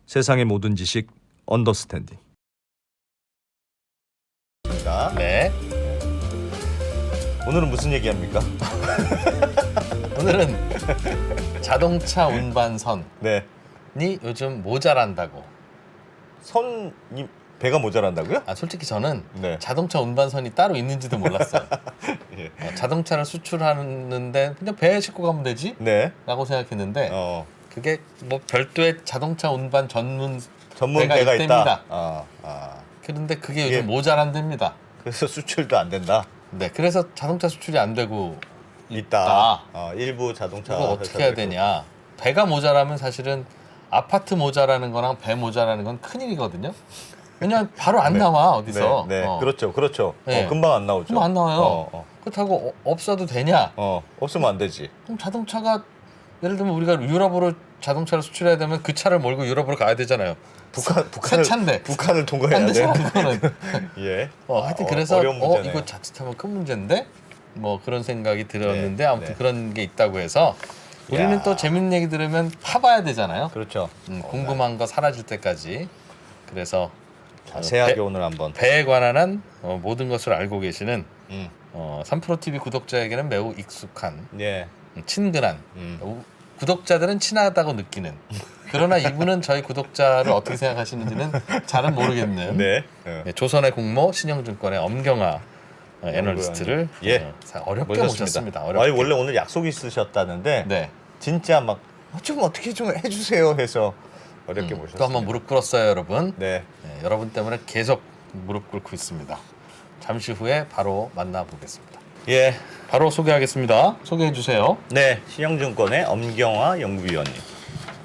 세상의 모든 지식 언더스탠딩. 네. 오늘은 무슨 얘기합니까? 오늘은 자동차 운반선이 네. 요즘 모자란다고. 선이 배가 모자란다고요? 솔직히 저는 네. 자동차 운반선이 따로 있는지도 몰랐어요. 예. 자동차를 수출하는데 그냥 배에 싣고 가면 되지? 네. 라고 생각했는데 그게 뭐 별도의 자동차 운반 전문 배가 있답니다. 있다. 그런데 그게 이게- 요즘 모자란답니다. 그래서 수출도 안 된다. 네, 그래서 자동차 수출이 안 되고 있다. 일부 자동차 이거 어떻게 해야 회사들이 되냐? 배가 모자라면 사실은 아파트 모자라는 거랑 배 모자라는 건 큰일이거든요. 왜냐면 바로 안 네. 나와 어디서. 네. 그렇죠. 네. 금방 안 나오죠. 그럼 안 나와요. 그렇다고 없어도 되냐? 없으면 안 되지. 그럼 자동차가 예를 들면 우리가 유럽으로 자동차를 수출해야 되면 그 차를 몰고 유럽으로 가야 되잖아요. 새 차인데. 북한을 통과해야 안 돼. 되잖아 그거는. 예. 하여튼 그래서 어려운 문제네. 이거 자칫하면 큰 문제인데 뭐 그런 생각이 들었는데 네, 아무튼 네. 그런 게 있다고 해서 우리는 야. 또 재밌는 얘기 들으면 파봐야 되잖아요. 그렇죠. 궁금한 거 사라질 때까지. 그래서 자세하게 오늘 한번. 배에 관한 한 모든 것을 알고 계시는 음. 3프로TV 구독자에게는 매우 익숙한 예. 친근한 구독자들은 친하다고 느끼는 그러나 이분은 저희 구독자를 어떻게 생각하시는지는 잘은 모르겠는 네. 조선의 공모 신영증권의 엄경아 애널리스트를 예. 어렵게 모셨습니다. 어렵게. 아니 원래 오늘 약속이 있으셨다는데 네. 진짜 막 좀 어떻게 좀 해주세요 해서 어렵게 모셨습니다. 또 한번 무릎 꿇었어요, 여러분. 네. 네, 여러분 때문에 계속 무릎 꿇고 있습니다. 잠시 후에 바로 만나보겠습니다. 예. 바로 소개하겠습니다. 소개해 주세요. 네. 신영증권의 엄경화 연구위원님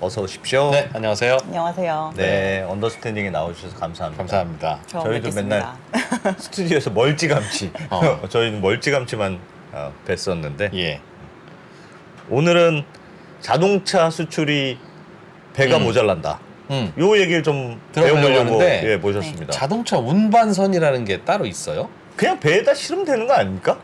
어서 오십시오. 네, 안녕하세요. 안녕하세요. 네, 언더스탠딩에 나와주셔서 감사합니다. 감사합니다. 처음 저희도 뵙겠습니다. 맨날 스튜디오에서 멀찌감치 저희는 멀찌감치만 뵀었는데 예. 오늘은 자동차 수출이 배가 모자란다. 요 얘기를 좀 들어보려고 배워보려고 하는데 모셨습니다. 자동차 운반선이라는 게 따로 있어요? 그냥 배에다 실으면 되는 거 아닙니까?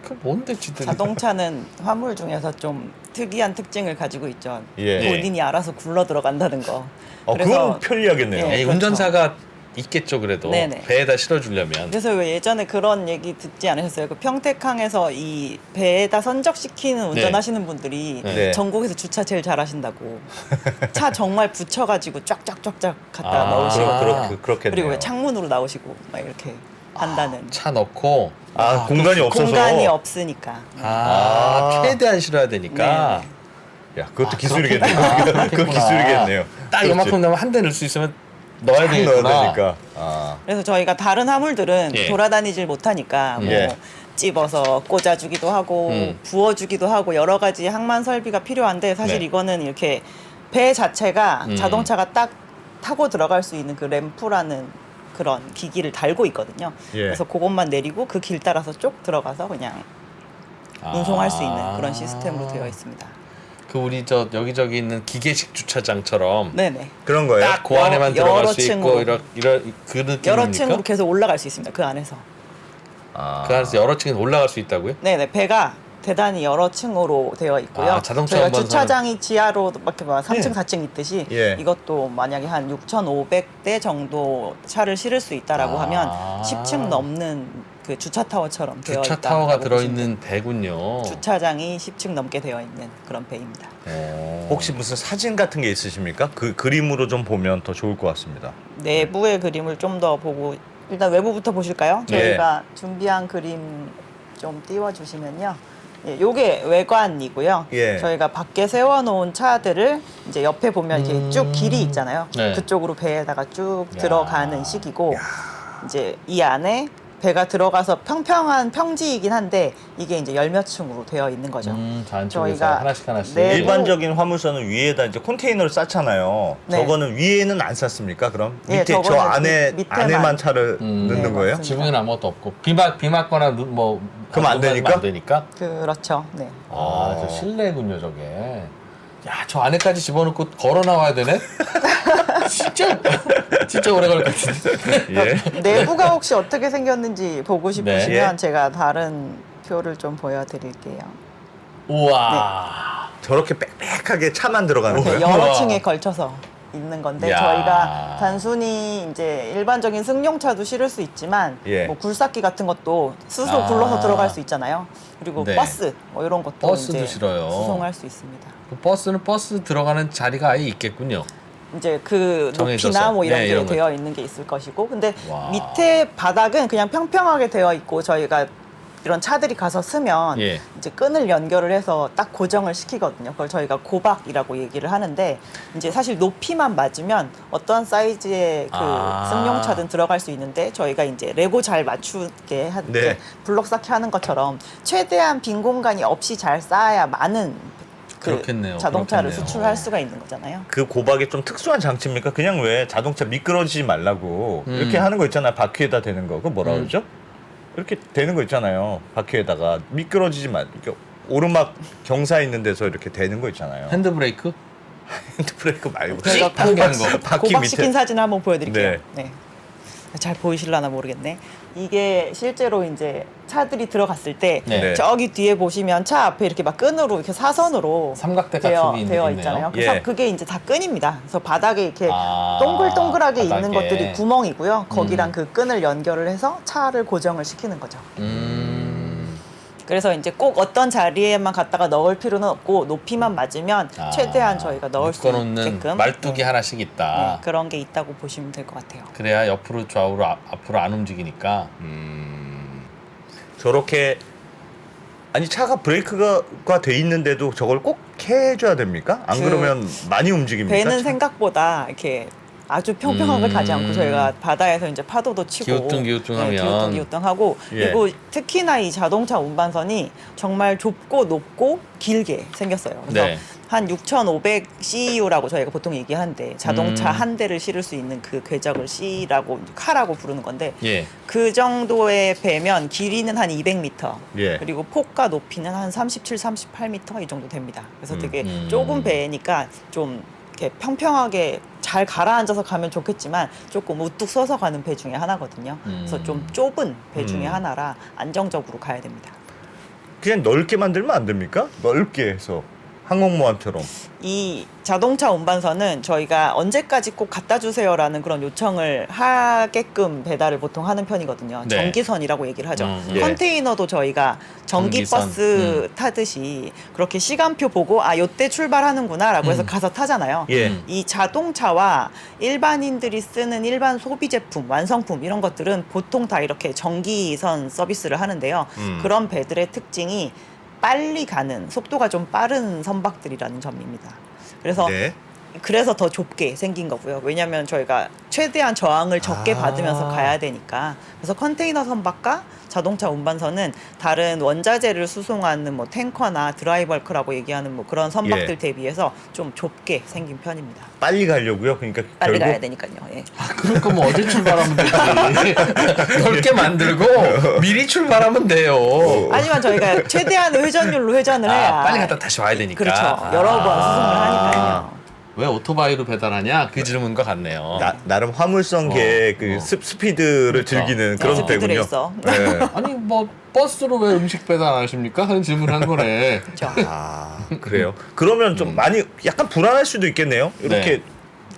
그 뭔데 지들이? 자동차는 화물 중에서 좀 특이한 특징을 가지고 있죠. 예. 본인이 알아서 굴러 들어간다는 거. 그건 편리하겠네요. 예. 에이, 그렇죠. 운전사가 있겠죠 그래도 네네. 배에다 실어주려면. 그래서 왜 예전에 그런 얘기 듣지 않으셨어요? 그 평택항에서 이 배에다 선적시키는 운전하시는 분들이 네. 전국에서 주차 제일 잘하신다고. 차 정말 붙여가지고 쫙쫙쫙쫙 갖다 넣으시고 그렇겠네요. 그리고 왜 창문으로 나오시고 막 이렇게 한다는. 차 넣고 공간이 없어서. 공간이 없으니까. 최대한 실어야 되니까. 네. 야, 그것도 기술이겠네요. 그거 그렇구나. 기술이겠네요. 딱 요만큼 넣으면 한 대 넣을 수 있으면 넣어야 딱 되겠구나. 넣어야 되니까. 그래서 저희가 다른 화물들은 예. 돌아다니질 못하니까 뭐 예. 찝어서 꽂아주기도 하고 부어주기도 하고 여러 가지 항만 설비가 필요한데 사실 네. 이거는 이렇게 배 자체가 음. 자동차가 딱 타고 들어갈 수 있는 그 램프라는 그런 기기를 달고 있거든요. 예. 그래서 그것만 내리고 그 길 따라서 쭉 들어가서 그냥 운송할 수 있는 그런 시스템으로 되어 있습니다. 그 우리 저 여기저기 있는 기계식 주차장처럼 네네. 그런 거예요? 딱 그 안에만 여러 들어갈 수 있고 층으로. 이런 그 느낌입니까? 여러 층으로 계속 올라갈 수 있습니다. 그 안에서. 그 안에서 여러 층에 올라갈 수 있다고요? 네네. 배가 대단히 여러 층으로 되어 있고요. 자동차 저희가 운반선은- 주차장이 지하로 이렇게 막 3층, 예. 4층 있듯이 예. 이것도 만약에 한 6,500대 정도 차를 실을 수 있다라고 하면 10층 넘는 그 주차 타워처럼 되어 주차 있다. 타워가 들어있는 배군요. 주차장이 10층 넘게 되어 있는 그런 배입니다. 혹시 무슨 사진 같은 게 있으십니까? 그 그림으로 좀 보면 더 좋을 것 같습니다. 내부의 그림을 좀 더 보고 일단 외부부터 보실까요? 네. 저희가 준비한 그림 좀 띄워주시면요. 예, 요게 외관이고요. 예. 저희가 밖에 세워놓은 차들을 이제 옆에 보면 이렇게 쭉 길이 있잖아요. 네. 그쪽으로 배에다가 쭉 야. 들어가는 식이고 이제 이 안에 배가 들어가서 평평한 평지이긴 한데 이게 이제 열 몇 층으로 되어 있는 거죠. 안쪽에서 저희가- 하나씩 하나씩. 네. 일반적인 화물선은 위에다 이제 컨테이너를 쌓잖아요. 네. 저거는 위에는 안 쌓습니까? 그럼 예, 밑에 저 저거는 안에 밑에만. 안에만 차를 넣는 네, 거예요? 맞습니다. 지붕에는 아무것도 없고 비 맞거나 뭐 그럼 안 되니까? 안 되니까. 그렇죠. 네. 저 실내군요 저게. 야, 저 안에까지 집어넣고 걸어 나와야 되네? 진짜 오래 걸 것 같은데. 예. 내부가 혹시 어떻게 생겼는지 보고 싶으시면 네. 제가 다른 표를 좀 보여드릴게요. 우와. 저렇게 빽빽하게 차만 들어가는 거예요? 여러 우와. 층에 걸쳐서 있는 건데 야. 저희가 단순히 이제 일반적인 승용차도 실을 수 있지만 예. 뭐 굴삭기 같은 것도 스스로 아. 굴러서 들어갈 수 있잖아요. 그리고 네. 버스 뭐 이런 것도 버스도 이제 실어요. 수송할 수 있습니다. 그 버스는 버스 들어가는 자리가 아예 있겠군요. 이제 그 정해져서. 높이나 뭐 이런 네, 게 이런 거. 되어 있는 게 있을 것이고 근데 와. 밑에 바닥은 그냥 평평하게 되어 있고 저희가 이런 차들이 가서 쓰면 예. 이제 끈을 연결을 해서 딱 고정을 시키거든요. 그걸 저희가 고박이라고 얘기를 하는데 이제 사실 높이만 맞으면 어떤 사이즈의 그 아. 승용차든 들어갈 수 있는데 저희가 이제 레고 잘 맞추게 한 네. 블록 쌓기 하는 것처럼 최대한 빈 공간이 없이 잘 쌓아야 많은 그 그렇겠네요. 자동차를 그렇겠네요. 수출할 수가 있는 거잖아요. 그 고박이 좀 특수한 장치입니까? 그냥 왜 자동차 미끄러지지 말라고 음. 이렇게 하는 거 있잖아요. 바퀴에다 대는 거. 그거 뭐라 음. 그러죠? 이렇게 대는 거 있잖아요. 바퀴에다가 미끄러지지 말. 이렇게 오르막 경사 있는 데서 이렇게 대는 거 있잖아요. 핸드브레이크? 핸드브레이크 말고 저희가 하게 하는 거. 바퀴 고박시킨 밑에. 사진 한번 보여드릴게요. 네. 네. 잘 보이실라나 모르겠네. 이게 실제로 이제 차들이 들어갔을 때 네. 저기 뒤에 보시면 차 앞에 이렇게 막 끈으로 이렇게 사선으로 삼각대 되어, 가축이 되어 있네요. 있잖아요. 그래서 예. 그게 이제 다 끈입니다. 그래서 바닥에 이렇게 아, 동글동글하게 있는 바닥에. 것들이 구멍이고요. 거기랑 음. 그 끈을 연결을 해서 차를 고정을 시키는 거죠. 그래서 이제 꼭 어떤 자리에만 갖다가 넣을 필요는 없고 높이만 맞으면 아, 최대한 저희가 넣을 수 묶어놓는 있게끔 말뚝이 네. 하나씩 있다. 네, 그런 게 있다고 보시면 될 것 같아요. 그래야 옆으로 좌우로 앞으로 안 움직이니까. 저렇게 아니 차가 브레이크가 돼 있는데도 저걸 꼭 해줘야 됩니까? 안 그 그러면 많이 움직입니까? 배는 차? 생각보다 이렇게 아주 평평하게 가지 않고 저희가 바다에서 이제 파도도 치고 기우뚱기우뚱하면. 기우뚱하고 예. 그리고 특히나 이 자동차 운반선이 정말 좁고 높고 길게 생겼어요. 그래서 네. 한 6,500 CU라고 저희가 보통 얘기하는데 자동차 음. 한 대를 실을 수 있는 그 궤적을 C라고 카라고 부르는 건데 예. 그 정도의 배면 길이는 한 200m 예. 그리고 폭과 높이는 한 37, 38m 이 정도 됩니다. 그래서 되게 음. 좁은 배니까 좀 이렇게 평평하게 잘 가라앉아서 가면 좋겠지만 조금 우뚝 서서 가는 배 중에 하나거든요. 그래서 좀 좁은 배 중에 하나라 안정적으로 가야 됩니다. 그냥 넓게 만들면 안 됩니까? 넓게 해서 항공모함처럼. 이 자동차 운반선은 저희가 언제까지 꼭 갖다 주세요라는 그런 요청을 하게끔 배달을 보통 하는 편이거든요. 네. 전기선이라고 얘기를 하죠. 예. 컨테이너도 저희가 전기버스 전기선. 타듯이 그렇게 시간표 보고 아 요때 출발하는구나라고 해서 가서 타잖아요. 예. 이 자동차와 일반인들이 쓰는 일반 소비 제품, 완성품 이런 것들은 보통 다 이렇게 전기선 서비스를 하는데요. 그런 배들의 특징이 빨리 가는 속도가 좀 빠른 선박들이라는 점입니다. 그래서 네. 그래서 더 좁게 생긴 거고요. 왜냐하면 저희가 최대한 저항을 적게 받으면서 가야 되니까. 그래서 컨테이너 선박과 자동차 운반선은 다른 원자재를 수송하는 뭐 탱커나 드라이버크라고 얘기하는 뭐 그런 선박들 예. 대비해서 좀 좁게 생긴 편입니다. 빨리 가려고요. 그러니까 빨리 결국 가야 되니까요. 예. 그럴 거면 어제 출발하면 되지. 넓게 만들고 미리 출발하면 돼요. 하지만 저희가 최대한 회전율로 회전을 해야 빨리 갔다 다시 와야 되니까. 그렇죠. 여러 번 수송을 하니까요. 왜 오토바이로 배달하냐? 그 질문과 같네요. 나름 화물성계의 그 스피드를 그러니까. 즐기는 그런 스피드 배군요. 레이서. 네. 아니 뭐 버스로 왜 음식 배달 안 하십니까? 하는 질문을 한 거네. 그렇죠. 아 그래요. 그러면 좀 많이 약간 불안할 수도 있겠네요. 이렇게 네.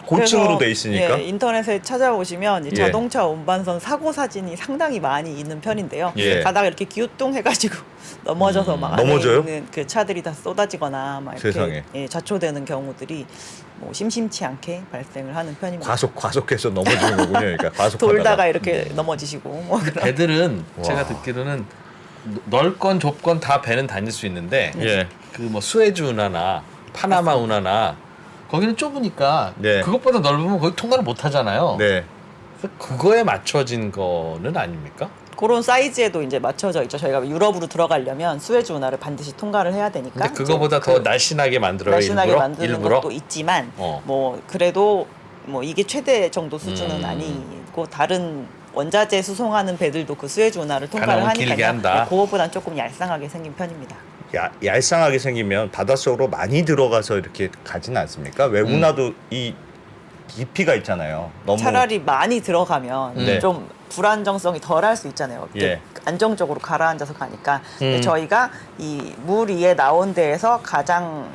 고층으로 그래서, 돼 있으니까. 예, 인터넷에 찾아보시면 이 예. 자동차 운반선 사고 사진이 상당히 많이 있는 편인데요. 예. 가다가 이렇게 기우뚱해가지고 넘어져서 막 안에 넘어져요? 있는 그 차들이 다 쏟아지거나 막 이렇게 세상에. 예, 좌초되는 경우들이 뭐 심심치 않게 발생을 하는 편입니다. 과속해서 넘어지는 거군요. 그러니까 과속하다가. 돌다가 이렇게 넘어지시고 뭐 그런. 배들은 와. 제가 듣기로는 넓건 좁건 다 배는 다닐 수 있는데 예. 그 뭐 수에즈 운하나 파나마 운하나 거기는 좁으니까 네. 그것보다 넓으면 거기 통과를 못 하잖아요. 네. 그래서 그거에 맞춰진 거는 아닙니까? 그런 사이즈에도 이제 맞춰져 있죠. 저희가 유럽으로 들어가려면 수에즈 운하를 반드시 통과를 해야 되니까. 근데 그거보다 이제 더 날씬하게 만들어요. 날씬하게 일부러? 만드는 일부러? 것도 있지만 어. 뭐 그래도 뭐 이게 최대 정도 수준은 아니고 다른 원자재 수송하는 배들도 그 수에즈 운하를 통과를 가능하면 길게 하니까요. 한다. 네, 그거보단 조금 얄쌍하게 생긴 편입니다. 얄쌍하게 생기면 바닷속으로 많이 들어가서 이렇게 가지는 않습니까? 왜 운하도 이 깊이가 있잖아요. 너무 차라리 많이 들어가면 네. 좀 불안정성이 덜할 수 있잖아요. 이렇게 예. 안정적으로 가라앉아서 가니까. 근데 저희가 이 물 위에 나온 데에서 가장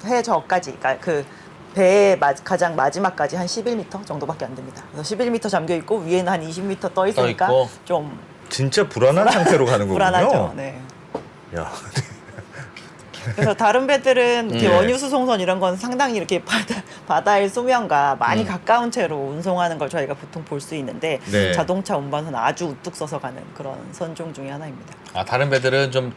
해저까지, 그러니까 그 배의 가장 마지막까지 한 11m 정도밖에 안 됩니다. 그래서 11m 잠겨 있고 위에는 한 20m 떠 있으니까 떠 있고. 좀 진짜 불안한 상태로 가는 거군요. 불안하죠. 네. 야, 그래서 다른 배들은 이렇게 네. 원유 수송선 이런 건 상당히 이렇게 바다의 수면과 많이 가까운 채로 운송하는 걸 저희가 보통 볼 수 있는데 네. 자동차 운반선은 아주 우뚝 서서 가는 그런 선종 중에 하나입니다. 아 다른 배들은 좀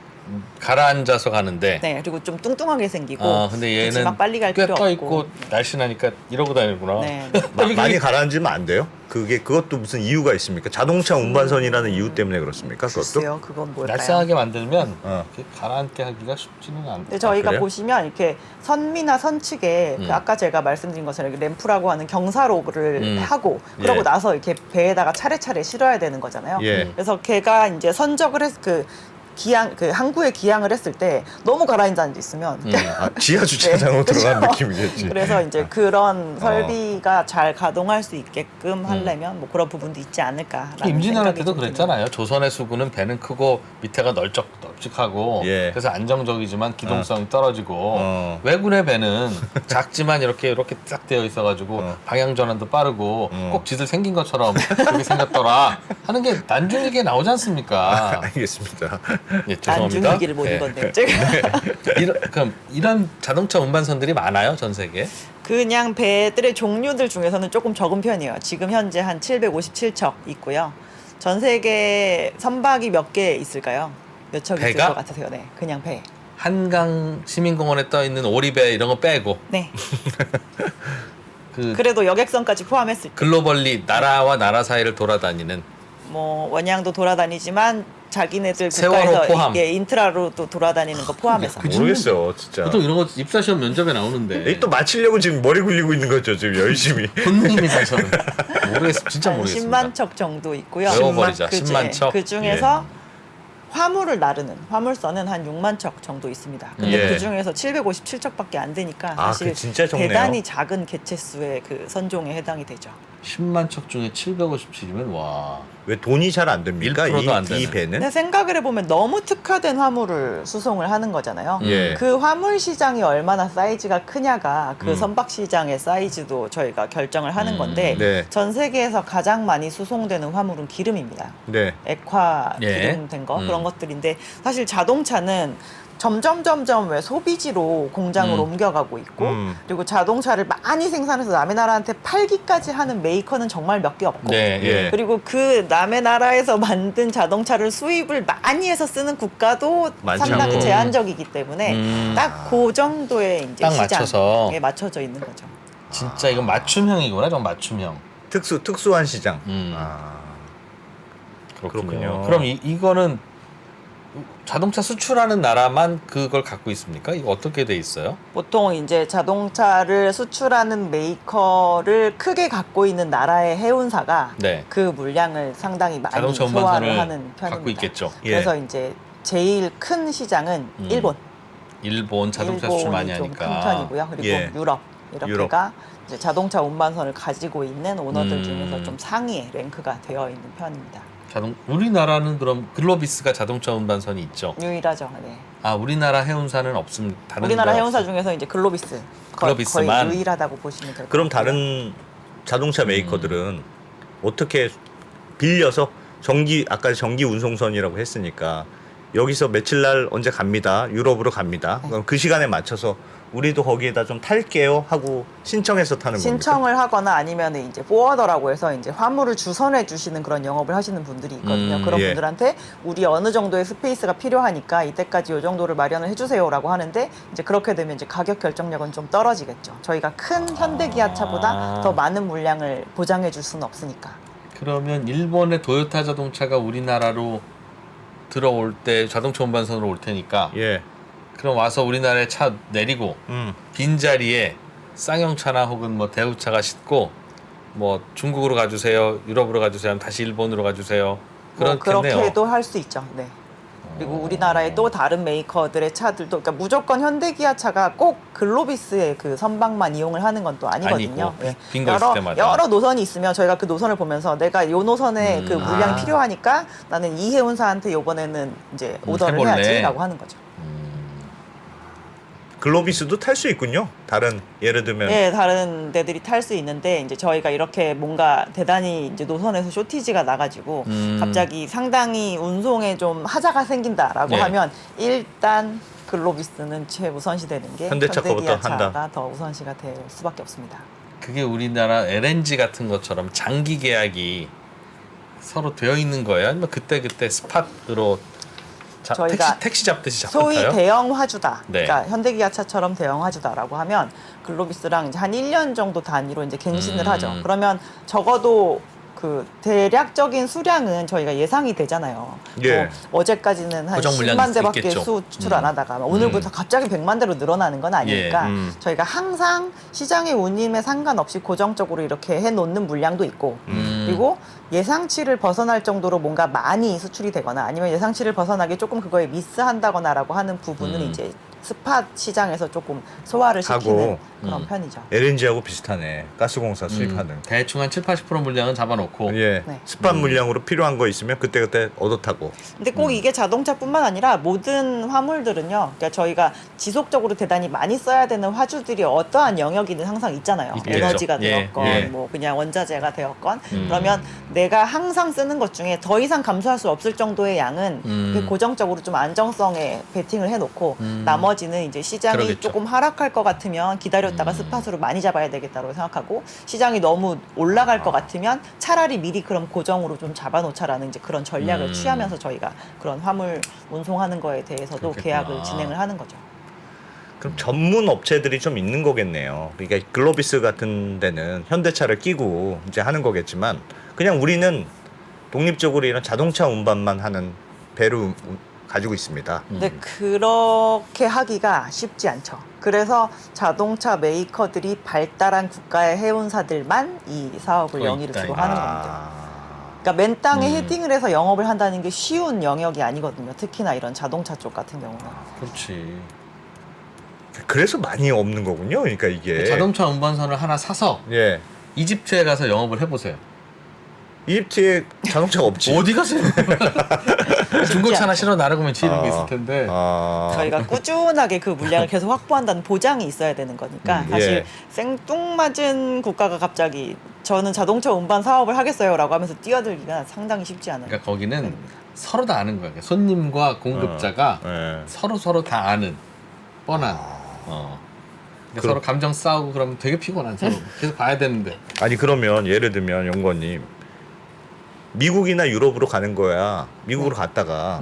가라앉아서 가는데. 네, 그리고 좀 뚱뚱하게 생기고 아 근데 얘는 그렇지만 빨리 갈 꽤 필요 떠 없고. 있고 날씬하니까 이러고 다니구나. 네. 많이 가라앉으면 안 돼요? 그것도 무슨 이유가 있습니까? 자동차 운반선이라는 이유 때문에 그렇습니까? 그것도? 글쎄요, 그건 뭘까요? 날씬하게 만들면 어. 이렇게 가라앉게 하기가 쉽지는 않아. 근데 저희가 그래요? 보시면 이렇게 선미나 선측에 그 아까 제가 말씀드린 것처럼 이렇게 램프라고 하는 경사로를 하고 그러고 예. 나서 이렇게 배에다가 차례차례 실어야 되는 거잖아요. 예. 그래서 걔가 이제 선적을 항구에 기항을 했을 때 너무 가라앉아 있으면 아, 지하 주차장으로 네. 들어간 그렇죠. 느낌이겠지. 그래서 이제 그런 설비가 잘 가동할 수 있게끔 하려면 뭐 그런 부분도 있지 않을까라는 임진왜란 생각이 때도 좀 그랬잖아요. 조선의 수군은 배는 크고 밑에가 널찍하고 예. 그래서 안정적이지만 기동성이 떨어지고 어. 왜군의 배는 작지만 이렇게 딱 되어 있어가지고 방향 전환도 빠르고 꼭 지들 생긴 것처럼 그렇게 생겼더라 하는 게 난중일기에 나오지 않습니까? 알겠습니다. 예, 죄송합니다. 안중기를 보는 예. 건데 제가 그럼 이런 자동차 운반선들이 많아요, 전 세계에? 그냥 배들의 종류들 중에서는 조금 적은 편이에요. 지금 현재 한 757척 있고요. 전 세계 선박이 몇 개 있을까요? 몇 척 있을 배가? 것 같으세요? 네, 그냥 배. 한강 시민공원에 떠 있는 오리배 이런 거 빼고 네. 그 그래도 여객선까지 포함했을 때, 글로벌리 나라와 나라 사이를 돌아다니는 뭐 원양도 돌아다니지만 자기네들 세월호 국가에서 포함. 이게 인트라로도 돌아다니는 거 포함해서. 그 모르겠어요, 진짜. 보통 이런 거 입사시험 면접에 나오는데 이 또 맞히려고 지금 머리 굴리고 있는 거죠, 지금 열심히. 본능입니다 저는 모르겠습니다 진짜 한 모르겠습니다 10만 척 정도 있고요. 외워버리자, 10만 척. 그 중에서 화물을 나르는 화물선은 한 6만 척 정도 있습니다. 근데 예. 그 중에서 757척밖에 안 되니까 아, 사실 그 진짜 적네요. 대단히 작은 개체수의 그 선종에 해당이 되죠. 10만 척 중에 757이면 와 왜 돈이 잘 안 됩니까? 1%도 안 이 되네. 근데 배는? 생각을 해보면 너무 특화된 화물을 수송을 하는 거잖아요. 예. 그 화물 시장이 얼마나 사이즈가 크냐가 그 선박 시장의 사이즈도 저희가 결정을 하는 건데 네. 전 세계에서 가장 많이 수송되는 화물은 기름입니다. 네. 액화 예. 기름된 거 그런 것들인데 사실 자동차는 점점 왜 소비지로 공장으로 옮겨가고 있고 그리고 자동차를 많이 생산해서 남의 나라한테 팔기까지 하는 메이커는 정말 몇 개 없고 네, 예. 그리고 그 남의 나라에서 만든 자동차를 수입을 많이 해서 쓰는 국가도 많지 상당히 않고. 제한적이기 때문에 딱 그 정도의 이제 딱 맞춰서. 시장에 맞춰져 있는 거죠. 진짜 이건 맞춤형이구나 좀 맞춤형 특수한 시장. 음. 아, 그렇군요. 그렇군요. 그럼 이거는 자동차 수출하는 나라만 그걸 갖고 있습니까? 이거 어떻게 돼 있어요? 보통 이제 자동차를 수출하는 메이커를 크게 갖고 있는 나라의 해운사가 네. 그 물량을 상당히 많이 자동차 소화를 운반선을 하는 편입니다. 갖고 있겠죠. 예. 그래서 이제 제일 큰 시장은 일본. 일본 자동차 수출 많이 일본이 좀 하니까. 큰 편이고요. 그리고 예. 유럽 이렇게가 이제 자동차 운반선을 가지고 있는 오너들 중에서 좀 상위에 랭크가 되어 있는 편입니다. 우리나라는 그럼 글로비스가 자동차 운반선이 있죠. 유일하죠. 네. 아 우리나라 해운사는 없습니다. 다른 우리나라 데가 해운사 없어요. 중에서 이제 글로비스 글로비스만. 거의 유일하다고 보시면 될 것 그럼 같아요. 다른 자동차 메이커들은 어떻게 빌려서 아까 전기 운송선이라고 했으니까 여기서 며칠 날 언제 갑니다. 유럽으로 갑니다. 그럼 그 시간에 맞춰서 우리도 거기에다 좀 탈게요 하고 신청해서 타는 겁니까? 신청을 하거나 아니면 이제 포워더라고 해서 이제 화물을 주선해 주시는 그런 영업을 하시는 분들이 있거든요. 그런 예. 분들한테 우리 어느 정도의 스페이스가 필요하니까 이때까지 이 정도를 마련을 해주세요라고 하는데 이제 그렇게 되면 이제 가격 결정력은 좀 떨어지겠죠. 저희가 큰 현대기아차보다 더 많은 물량을 보장해 줄 수는 없으니까. 그러면 일본의 도요타 자동차가 우리나라로 들어올 때 자동차 운반선으로 올 테니까 예. 그럼 와서 우리나라에 차 내리고 빈자리에 쌍용차나 혹은 뭐 대우차가 싣고 뭐 중국으로 가주세요, 유럽으로 가주세요, 하면 다시 일본으로 가주세요. 뭐 그렇겠네요. 그렇게도 할 수 있죠. 네. 그리고 우리나라의 또 다른 메이커들의 차들도 그러니까 무조건 현대기아차가 꼭 글로비스의 그 선박만 이용을 하는 건 또 아니거든요. 아니고, 예. 빈거 있을 때마다. 여러 노선이 있으면 저희가 그 노선을 보면서 내가 요 노선에 그 물량이 필요하니까 나는 이 해운사한테 요번에는 이제 오더를 해볼래. 해야지라고 하는 거죠. 글로비스도 탈 수 있군요. 다른 예를 들면 네, 다른 데들이 탈 수 있는데 이제 저희가 이렇게 뭔가 대단히 이제 노선에서 쇼티지가 나가지고 갑자기 상당히 운송에 좀 하자가 생긴다라고 네. 하면 일단 글로비스는 최우선시 되는 게 현대차 거부터 현대기아차가 한다. 더 우선시가 될 수밖에 없습니다. 그게 우리나라 LNG 같은 것처럼 장기 계약이 서로 되어 있는 거예요? 아니면 그때 스팟으로 저희가 택시 잡듯이 잡고 소위 타요? 대형 화주다. 네. 그러니까 현대기아차처럼 대형 화주다라고 하면 글로비스랑 이제 한 1년 정도 단위로 이제 갱신을 하죠. 그러면 적어도 그 대략적인 수량은 저희가 예상이 되잖아요. 예. 뭐 어제까지는 한 고정 물량이 10만 대밖에 있겠죠. 수출 안 하다가 오늘부터 갑자기 100만 대로 늘어나는 건 아니니까 예. 저희가 항상 시장의 운임에 상관없이 고정적으로 이렇게 해놓는 물량도 있고 그리고 예상치를 벗어날 정도로 뭔가 많이 수출이 되거나 아니면 예상치를 벗어나게 조금 그거에 미스한다거나라고 하는 부분은 이제 스팟 시장에서 조금 소화를 시키는 하고, 그런 편이죠. LNG하고 비슷하네. 가스공사 수입하는. 대충 한 7-80% 물량은 잡아놓고 예. 네. 스팟 물량으로 필요한 거 있으면 그때그때 얻어 타고. 근데 꼭 이게 자동차뿐만 아니라 모든 화물들은요. 그러니까 저희가 지속적으로 대단히 많이 써야 되는 화주들이 어떠한 영역이든 항상 있잖아요. 있겠죠. 에너지가 예, 되었건 예. 뭐 그냥 원자재가 되었건 그러면 내가 항상 쓰는 것 중에 더 이상 감소할 수 없을 정도의 양은 그 고정적으로 좀 안정성에 베팅을 해놓고 나머지는 이제 시장이 그러겠죠. 조금 하락할 것 같으면 기다렸다가 스팟으로 많이 잡아야 되겠다고 생각하고 시장이 너무 올라갈 것 같으면 차라리 미리 그럼 고정으로 좀 잡아놓자라는 이제 그런 전략을 취하면서 저희가 그런 화물 운송하는 거에 대해서도 그렇겠구나. 계약을 진행을 하는 거죠. 그럼 전문 업체들이 좀 있는 거겠네요. 그러니까 글로비스 같은 데는 현대차를 끼고 이제 하는 거겠지만 그냥 우리는 독립적으로 이런 자동차 운반만 하는 배를 가지고 있습니다. 근데 그렇게 하기가 쉽지 않죠. 그래서 자동차 메이커들이 발달한 국가의 해운사들만 이 사업을 어, 영위를 있다, 주로 있다. 하는 겁니다. 그러니까 맨 땅에 헤딩을 해서 영업을 한다는 게 쉬운 영역이 아니거든요. 특히나 이런 자동차 쪽 같은 경우는. 그렇지. 그래서 많이 없는 거군요. 그러니까 이게 자동차 운반선을 하나 사서 예. 이집트에 가서 영업을 해보세요. 이집트에 자동차가 없지. 어디 가세요? 중고차나 않죠. 실어 나르고면 지르는 게 아. 있을 텐데. 저희가 꾸준하게 그 물량을 계속 확보한다는 보장이 있어야 되는 거니까 사실 예. 생뚱맞은 국가가 갑자기 저는 자동차 운반 사업을 하겠어요라고 하면서 뛰어들기가 상당히 쉽지 않아요. 그러니까 거기는 서로 다 아는 거야. 그러니까 손님과 공급자가 예. 서로 다 아는 뻔한. 그러니까 그럼- 서로 감정 싸우고 그러면 되게 피곤한 서로. 계속 봐야 되는데. 아니 그러면 예를 들면 연구원님 미국이나 유럽으로 가는 거야. 미국으로 갔다가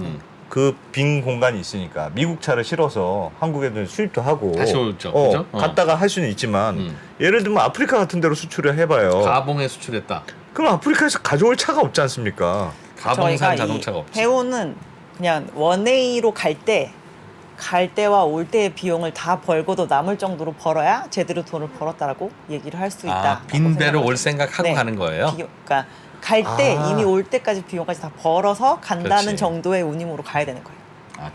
그 빈 공간이 있으니까 미국 차를 실어서 한국에도 수입도 하고 다시 오죠, 그죠? 갔다가 할 수는 있지만 예를 들면 아프리카 같은 데로 수출을 해봐요. 가봉에 수출했다. 그럼 아프리카에서 가져올 차가 없지 않습니까? 가봉산 저희가 자동차가 이 없지. 해운은 그냥 원웨이로 갈 때와 올 때의 비용을 다 벌고도 남을 정도로 벌어야 제대로 돈을 벌었다라고 얘기를 할 수 있다. 빈 배로 올 생각하고 가는 거예요? 그러니까 갈 때 아. 이미 올 때까지 비용까지 다 벌어서 간다는 그렇지. 정도의 운임으로 가야 되는 거예요.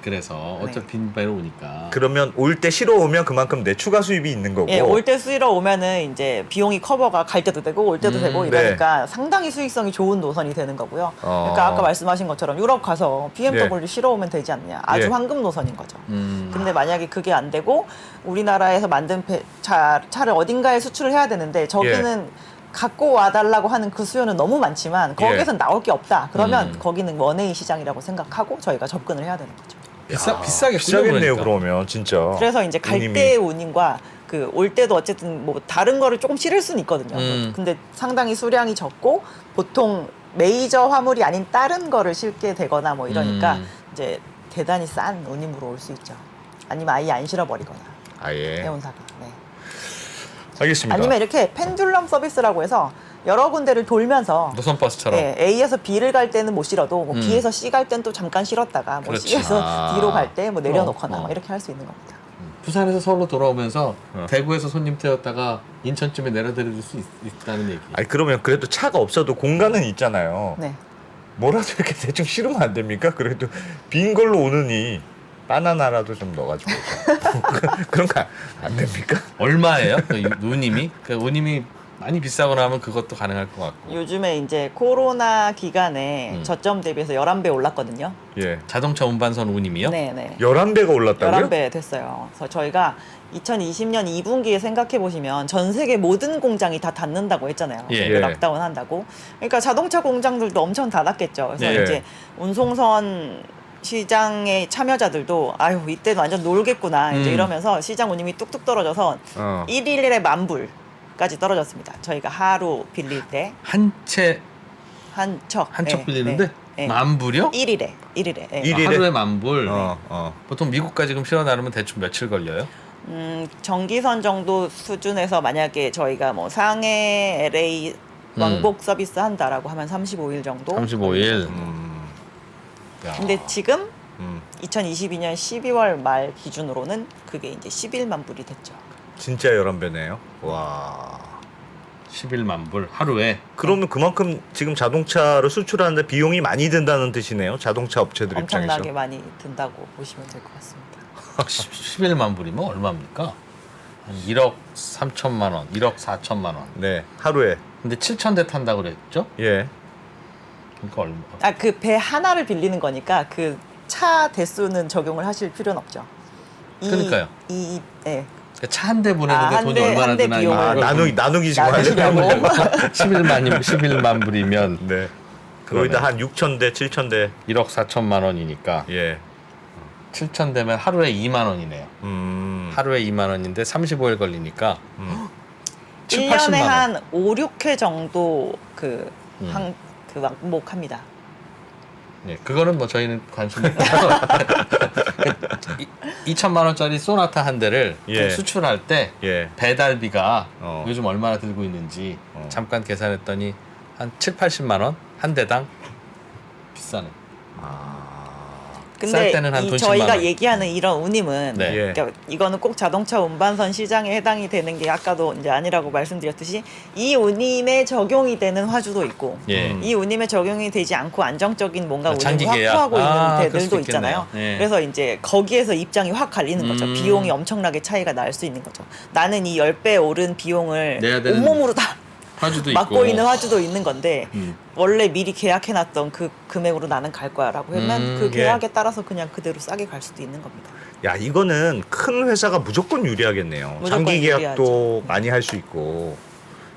그래서 네. 어차피 빈 배로 오니까. 그러면 올 때 실어 오면 그만큼 내 추가 수입이 있는 거고. 예, 올 때 수일어 오면은 이제 비용이 커버가 갈 때도 되고 올 때도 되고 이러니까 상당히 수익성이 좋은 노선이 되는 거고요. 그러니까 아까 말씀하신 것처럼 유럽 가서 BMW 실어 오면 되지 않느냐. 아주 예. 황금 노선인 거죠. 근데 만약에 그게 안 되고 우리나라에서 만든 차를 어딘가에 수출을 해야 되는데 저기는 갖고 와달라고 하는 그 수요는 너무 많지만 거기에선 나올 게 없다. 그러면 거기는 원웨이 시장이라고 생각하고 저희가 접근을 해야 되는 거죠. 비싸게 비싸겠네요. 그러니까. 그러면 진짜. 그래서 이제 갈 운임이. 때의 운임과 그 올 때도 어쨌든 뭐 다른 거를 조금 실을 수는 있거든요. 근데 상당히 수량이 적고 보통 메이저 화물이 아닌 다른 거를 실게 되거나 뭐 이러니까 이제 대단히 싼 운임으로 올 수 있죠. 아니면 아예 안 실어버리거나 아예. 해운사가. 네. 알겠습니다. 아니면 이렇게 펜듈럼 서비스라고 해서 여러 군데를 돌면서 노선버스처럼. 예, A에서 B를 갈 때는 못 실어도 뭐 B에서 C 갈 때는 또 잠깐 실었다가 뭐 그렇지. C에서 D로 갈 때 뭐 내려놓거나 어. 뭐 이렇게 할 수 있는 겁니다. 부산에서 서울로 돌아오면서 대구에서 손님 태웠다가 인천쯤에 내려드릴 수 있다는 얘기. 아니 그러면 그래도 차가 없어도 공간은 있잖아요. 네. 뭐라도 이렇게 대충 실으면 안 됩니까? 그래도 빈 걸로 오느니 바나나라도 좀 넣어가지고 그런 거 안 됩니까? 얼마예요? 그 운임이? 그 운임이 많이 비싸고 나면 그것도 가능할 것 같고. 요즘에 이제 코로나 기간에 저점 대비해서 11배 올랐거든요. 예. 자동차 운반선 운임이요? 네네. 11배가 올랐다고요? 11배 됐어요. 그래서 저희가 2020년 2분기에 생각해 보시면 전 세계 모든 공장이 다 닫는다고 했잖아요. 예. 예. 락다운 한다고. 그러니까 자동차 공장들도 엄청 닫았겠죠. 그래서 네. 이제 운송선 시장의 참여자들도 아유 이때는 완전 놀겠구나 이제 이러면서 시장 운임이 뚝뚝 떨어져서 1일에 10,000불까지 떨어졌습니다. 저희가 하루 빌릴 때 한 척 한 척. 빌리는데 네. 만 불이요? 1일에. 예. 일일에? 하루에 만 불. 어. 보통 미국까지 지금 실어 나르면 대충 며칠 걸려요? 정기선 정도 수준에서 만약에 저희가 뭐 상해 LA 왕복 서비스 한다라고 하면 35일 정도. 35일. 야. 근데 지금 음. 2022년 12월 말 기준으로는 그게 이제 11만 불이 됐죠. 진짜 11배네요. 와. 11만 불 하루에. 그러면 그만큼 지금 자동차를 수출하는데 비용이 많이 든다는 뜻이네요. 자동차 업체들 엄청나게 입장에서. 많이 든다고 보시면 될 것 같습니다. 11만 불이면 얼마입니까? 한 1억 3천만 원, 1억 4천만 원. 네. 하루에. 근데 7천 대 탄다고 그랬죠? 예. 그러니까 얼마? 아, 그 배 하나를 빌리는 거니까 그 차 대수는 적용을 하실 필요는 없죠. 그러니까요. 네. 차 한 대 보내는데 한 돈이 대- 얼마나 한대 드나 비용을. 아, 이걸 나누기 지금 나누시려고. 하려고. 11만 불이면 네. 거의 다 한 6,000대, 7,000대. 1억 4천만 원이니까 예. 7천 되면 하루에 2만 원이네요. 하루에 2만 원인데 35일 걸리니까 7, 1년에 80만 원. 한 5, 6회 정도 그 왕복합니다. 네, 그거는 뭐 저희는 관심 없고요. 2천만 원짜리 소나타 한 대를 예. 수출할 때 예. 배달비가 어. 요즘 얼마나 들고 있는지 잠깐 계산했더니 한 7, 80만 원 한 대당 비싸네. 쌀 근데 때는 한 이 돈 10만 저희가 원. 얘기하는 이런 운임은 네. 예. 그러니까 이거는 꼭 자동차 운반선 시장에 해당이 되는 게 아까도 이제 아니라고 말씀드렸듯이 이 운임에 적용이 되는 화주도 있고 예. 이 운임에 적용이 되지 않고 안정적인 뭔가 운임을 장기 계약. 확보하고 있는 그럴 데들도 수도 있잖아요. 있겠네요. 예. 그래서 이제 거기에서 입장이 확 갈리는 거죠. 비용이 엄청나게 차이가 날 수 있는 거죠. 나는 이 10배 오른 비용을 내야 되는 온몸으로 다 화주도 맡고 있고. 있는 화주도 있는 건데 원래 미리 계약해놨던 그 금액으로 나는 갈 거야라고 하면 그 예. 계약에 따라서 그냥 그대로 싸게 갈 수도 있는 겁니다. 야, 이거는 큰 회사가 무조건 유리하겠네요. 무조건 장기 계약도 유리하죠. 많이 할 수 있고.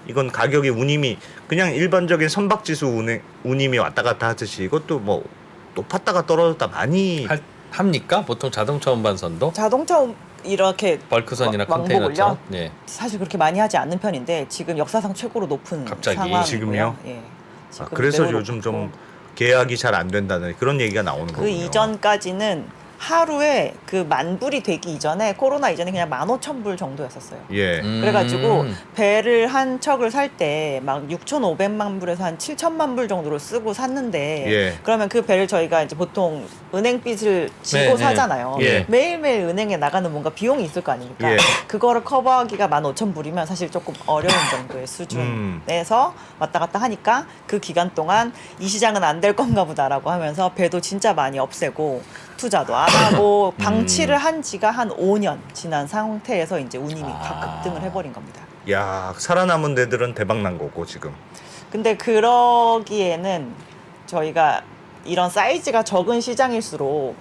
이건 가격이 운임이 그냥 일반적인 선박지수 운임이 왔다 갔다 하듯이 이것도 뭐 높았다가 떨어졌다 많이 합니까? 보통 자동차 운반선도 자동차 이렇게 벌크선이나 왕복을요? 컨테이너처럼. 예. 사실 그렇게 많이 하지 않는 편인데 지금 역사상 최고로 높은 갑자기? 상황이고요. 지금요? 예. 아, 지금 그래서 매우 요즘 높고. 좀 계약이 잘 안 된다는 그런 얘기가 나오는 그 거군요. 이전까지는 하루에 그 10,000불이 되기 이전에 코로나 이전에 그냥 15,000불 정도였었어요. 예. 그래가지고 배를 한 척을 살 때 막 6,500만 불에서 한 7천만 불 정도로 쓰고 샀는데 예. 그러면 그 배를 저희가 이제 보통 은행빚을 지고 네, 네. 사잖아요. 예. 매일매일 은행에 나가는 뭔가 비용이 있을 거 아닙니까? 예. 그거를 커버하기가 15,000불이면 사실 조금 어려운 정도의 수준에서 왔다 갔다 하니까 그 기간 동안 이 시장은 안 될 건가 보다라고 하면서 배도 진짜 많이 없애고 투자도 안 하고 방치를 한 지가 한 5년 지난 상태에서 이제 운임이 다 급등을 해버린 겁니다. 야, 살아남은 데들은 대박 난 거고 지금. 근데 그러기에는 저희가 이런 사이즈가 적은 시장일수록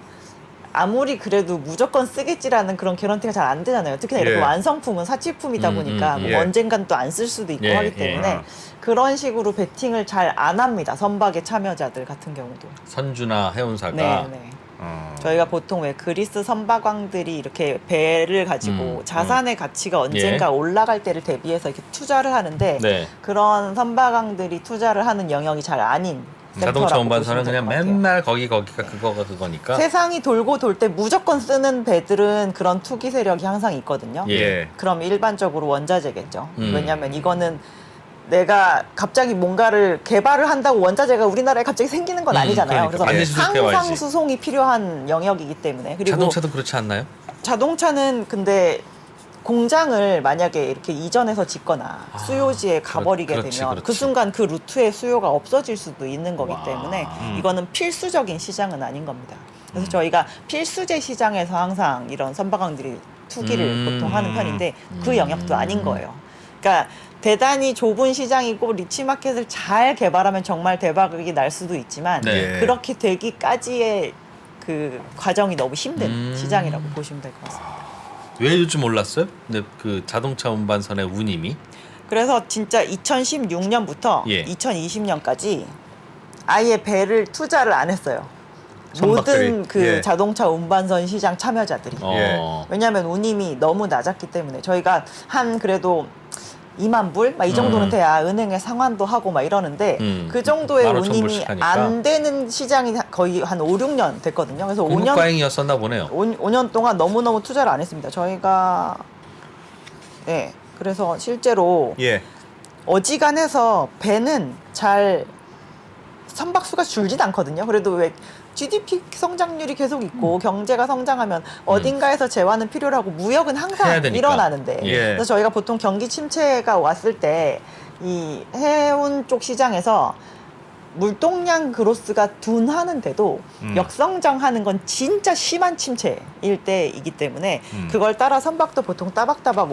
아무리 그래도 무조건 쓰겠지라는 그런 개런티가 잘 안 되잖아요. 특히나 이렇게 예. 완성품은 사치품이다 보니까 뭐 예. 언젠간 또 안 쓸 수도 있고 예, 하기 예. 때문에 그런 식으로 베팅을 잘 안 합니다. 선박의 참여자들 같은 경우도. 선주나 해운사가 네, 네. 저희가 보통 왜 그리스 선박왕들이 이렇게 배를 가지고 자산의 가치가 언젠가 예. 올라갈 때를 대비해서 이렇게 투자를 하는데 네. 그런 선박왕들이 투자를 하는 영역이 잘 아닌 자동차 섹터라고 운반선은 보시면 될 그냥 것 같아요. 맨날 거기가 그거니까. 세상이 돌고 돌 때 무조건 쓰는 배들은 그런 투기 세력이 항상 있거든요. 예. 그럼 일반적으로 원자재겠죠. 왜냐하면 이거는 내가 갑자기 뭔가를 개발을 한다고 원자재가 우리나라에 갑자기 생기는 건 아니잖아요. 그러니까. 반드시 그래서 수습해 항상 와야지. 수송이 필요한 영역이기 때문에 그리고 자동차도 그렇지 않나요? 자동차는 근데 공장을 만약에 이렇게 이전해서 짓거나 수요지에 가버리게 그렇지, 되면 그렇지. 그 순간 그 루트의 수요가 없어질 수도 있는 거기 와. 때문에 이거는 필수적인 시장은 아닌 겁니다. 그래서 저희가 필수재 시장에서 항상 이런 선박왕들이 투기를 보통 하는 편인데 그 영역도 아닌 거예요. 그러니까 대단히 좁은 시장이고 리치 마켓을 잘 개발하면 정말 대박이 날 수도 있지만 네. 그렇게 되기까지의 그 과정이 너무 힘든 시장이라고 보시면 될 것 같습니다. 왜 요즘 올랐어요? 근데 그 자동차 운반선의 운임이 그래서 진짜 2016년부터 예. 2020년까지 아예 배를 투자를 안 했어요. 선박들이. 모든 그 예. 자동차 운반선 시장 참여자들이. 어. 왜냐하면 운임이 너무 낮았기 때문에 저희가 한 그래도 2만 불? 막 이 정도는 돼야 은행에 상환도 하고 막 이러는데 그 정도의 15,000 운임이 불씩 하니까. 안 되는 시장이 거의 한 5, 6년 됐거든요. 그래서 5년, 공급과잉이었었나 보네요. 5년 동안 너무너무 투자를 안 했습니다. 저희가 네. 그래서 실제로 예. 어지간해서 배는 잘 선박수가 줄진 않거든요. 그래도 왜 GDP 성장률이 계속 있고 경제가 성장하면 어딘가에서 재화는 필요하고 무역은 해야 항상 되니까. 일어나는데 예. 그래서 저희가 보통 경기 침체가 왔을 때 이 해운 쪽 시장에서 물동량 그로스가 둔하는데도 역성장하는 건 진짜 심한 침체일 때이기 때문에 그걸 따라 선박도 보통 따박따박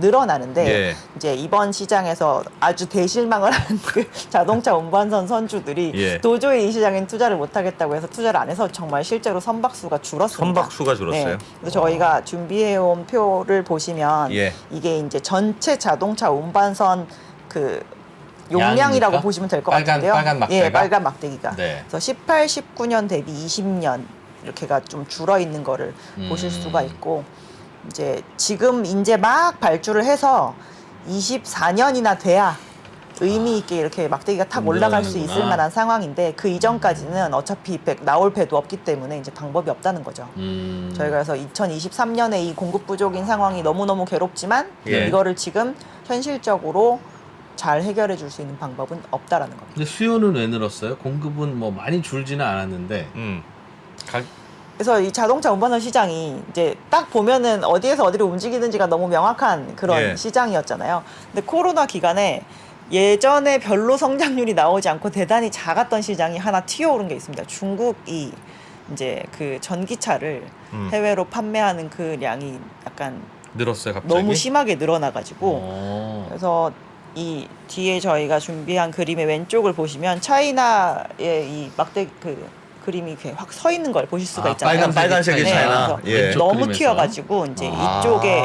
늘어나는데 예. 이제 이번 시장에서 아주 대실망을 한 그 자동차 운반선 선주들이 예. 도저히 이 시장엔 투자를 못하겠다고 해서 투자를 안 해서 정말 실제로 선박수가 줄었습니다. 선박수가 줄었어요. 그래서 저희가 준비해온 표를 보시면 예. 이게 이제 전체 자동차 운반선 그 용량이라고 양입니까? 보시면 될 것 빨간- 같은데요. 빨간 막대가? 예, 빨간 막대기가. 네. 그래서 18, 19년 대비 20년 이렇게가 좀 줄어 있는 거를 보실 수가 있고 이제 지금 이제 막 발주를 해서 24년이나 돼야 의미 있게 이렇게 막대기가 탁 올라갈 수 늘어나는구나. 있을 만한 상황인데 그 이전까지는 어차피 나올 배도 없기 때문에 이제 방법이 없다는 거죠. 저희가 그래서 2023년에 이 공급 부족인 상황이 너무너무 괴롭지만 예. 이거를 지금 현실적으로 잘 해결해 줄 수 있는 방법은 없다라는 겁니다. 근데 수요는 왜 늘었어요? 공급은 뭐 많이 줄지는 않았는데 그래서 이 자동차 운반선 시장이 이제 딱 보면은 어디에서 어디로 움직이는지가 너무 명확한 그런 예. 시장이었잖아요. 근데 코로나 기간에 예전에 별로 성장률이 나오지 않고 대단히 작았던 시장이 하나 튀어오른 게 있습니다. 중국이 이제 그 전기차를 해외로 판매하는 그 량이 약간 늘었어요 갑자기. 너무 심하게 늘어나가지고 어. 그래서 이 뒤에 저희가 준비한 그림의 왼쪽을 보시면 차이나의 이 막대 그 그림이 이렇게 확 서 있는 걸 보실 수가 있잖아요. 빨간색이 차이나. 그래서 예. 너무 그림에서. 튀어가지고 이제 아. 이쪽에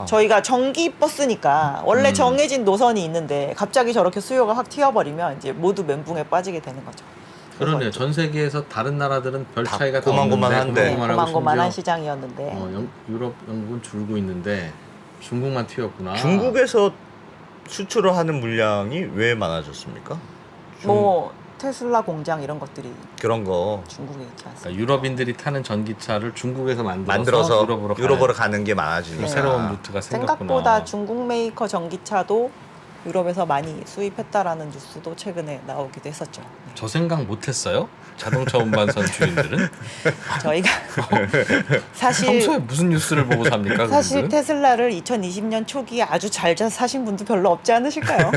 저희가 전기 버스니까 원래 정해진 노선이 있는데 갑자기 저렇게 수요가 확 튀어버리면 이제 모두 멘붕에 빠지게 되는 거죠. 그러네요. 전 세계에서 다른 나라들은 별 다 차이가 고만고만한데. 고만고만한 시장이었는데 유럽, 영국은 줄고 있는데 중국만 튀었구나. 중국에서 수출을 하는 물량이 왜 많아졌습니까? 뭐 테슬라 공장 이런 것들이 그런 거 중국에 있지 않습니까? 그러니까 유럽인들이 타는 전기차를 중국에서 만들어서 유럽으로 유럽으로 가는 가는 게 많아지니까. 새로운 루트가 생겼구나. 생각보다 중국 메이커 전기차도 유럽에서 많이 수입했다라는 뉴스도 최근에 나오기도 했었죠. 네. 저 생각 못했어요? 자동차 운반선 주인들은 저희가 사실 평소에 무슨 뉴스를 보고 삽니까? 사실 그분들은? 테슬라를 2020년 초기에 아주 잘 사신 분도 별로 없지 않으실까요?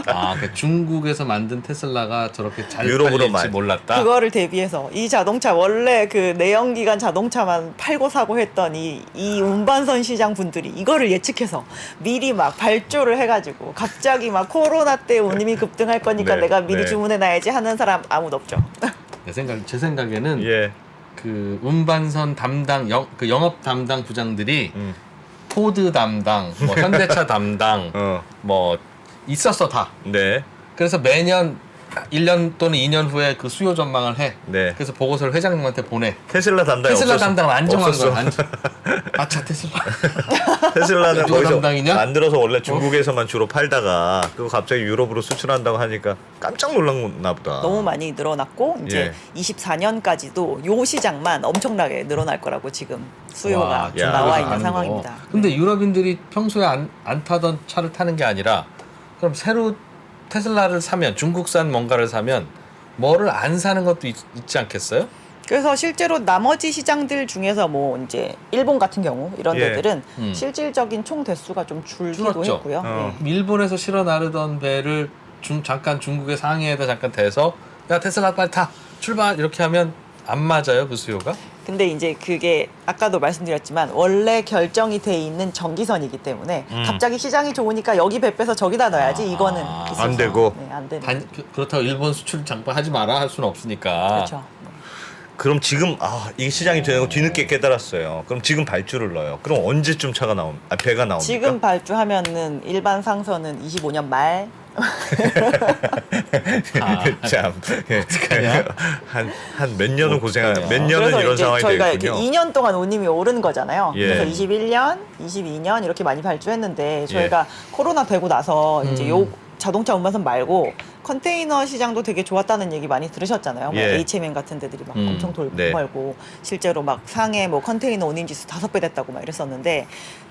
아, 그러니까 중국에서 만든 테슬라가 저렇게 잘 유럽으로 팔릴지 많이. 몰랐다. 그거를 대비해서 이 자동차 원래 그 내연기관 자동차만 팔고 사고 했던 이 운반선 시장 분들이 이거를 예측해서 미리 막 발주를 해가지고 갑자기 막 코로나 때 운임이 급등할 거니까 네, 내가 미리 네. 주문해놔야지 하는 사람 아무도 없죠. 제 생각에는 예. 그 운반선 담당 그 영업 담당 부장들이 포드 담당, 뭐 현대차 담당, 뭐 있었어 다. 네. 그래서 매년 1년 또는 2년 후에 그 수요 전망을 해. 네. 그래서 보고서를 회장님한테 보내. 테슬라 담당이 테슬라 없었어. 담당을 안정한 없었어. 거야. 아차 테슬라. 테슬라는 누가 거기서 담당이냐? 만들어서 원래 중국에서만 주로 팔다가 그거 갑자기 유럽으로 수출한다고 하니까 깜짝 놀랐나 보다. 너무 많이 늘어났고 이제 24년까지도 요 시장만 엄청나게 늘어날 거라고 지금 수요가 와, 지금 야, 나와 그래서 있는 가는 상황입니다. 거. 근데 유럽인들이 평소에 안 타던 차를 타는 게 아니라 그럼 새로 테슬라를 사면 중국산 뭔가를 사면 뭐를 안 사는 것도 있지 않겠어요? 그래서 실제로 나머지 시장들 중에서 뭐 이제 일본 같은 경우 이런 예. 데들은 음. 실질적인 총 대수가 좀 줄기도 줄었죠. 했고요. 어. 네. 일본에서 실어 나르던 배를 잠깐 중국의 상해에다 잠깐 대서 야 테슬라 빨리 타 출발 이렇게 하면 안 맞아요 그 수요가? 근데 이제 그게 아까도 말씀드렸지만 원래 결정이 돼 있는 전기선이기 때문에 갑자기 시장이 좋으니까 여기 배 빼서 저기다 넣어야지 이거는 있어서, 안 되고. 네, 안 되는. 그렇다고 일본 수출 장발하지 마라 할 수는 없으니까. 그렇죠. 그럼 지금 이게 시장이 되는 거 뒤늦게 깨달았어요. 그럼 지금 발주를 넣어요. 그럼 언제쯤 배가 나옵니까? 지금 발주하면은 일반 상선은 25년 말. 참. 한 몇 년은 어떡하냐. 몇 년은 그래서 이런 이제 상황이 저희가 이렇게 되겠군요. 2년 동안 운임이 오른 거잖아요. 예. 그래서 21년, 22년 이렇게 많이 발주했는데 저희가 코로나 되고 나서 이제 요 자동차 운반선 말고 컨테이너 시장도 되게 좋았다는 얘기 많이 들으셨잖아요. 뭐 예. H&M 같은 데들이 막 엄청 돌고 네. 말고 실제로 막 상해 뭐 컨테이너 운임 지수 5배 됐다고 막 이랬었는데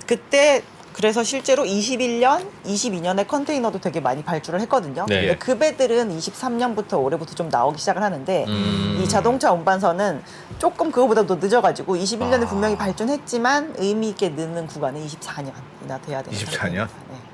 그때 그래서 실제로 21년, 22년에 컨테이너도 되게 많이 발주를 했거든요. 네. 근데 그 배들은 23년부터 올해부터 좀 나오기 시작을 하는데 음. 이 자동차 운반선은 조금 그거보다도 늦어가지고 21년에 분명히 발주했지만 의미 있게 늦는 구간은 24년이나 돼야 돼요. 24년?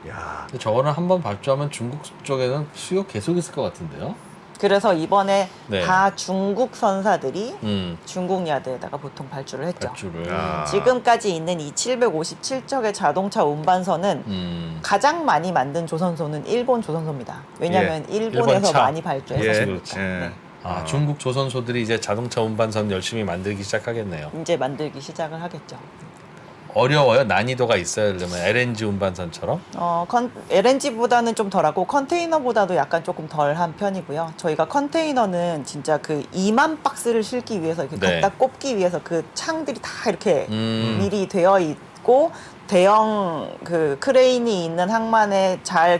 네. 야. 근데 저거는 한번 발주하면 중국 쪽에는 수요 계속 있을 것 같은데요. 그래서 이번에 네. 다 중국 선사들이 음. 중국 야드에다가 보통 발주를 했죠. 발주를. 아. 지금까지 있는 이 757척의 자동차 운반선은 가장 많이 만든 조선소는 일본 조선소입니다. 왜냐하면 일본에서 일본 차. 많이 발주했으니까. 예. 네. 아, 중국 조선소들이 이제 자동차 운반선 열심히 만들기 시작하겠네요. 이제 만들기 시작을 하겠죠. 어려워요? 난이도가 있어요? 그러면 LNG 운반선처럼? LNG보다는 좀 덜하고 컨테이너보다도 약간 조금 덜한 편이고요. 저희가 컨테이너는 진짜 그 2만 박스를 실기 위해서 이렇게 네. 갖다 꼽기 위해서 그 창들이 다 이렇게 미리 되어 있고 대형 그 크레인이 있는 항만에 잘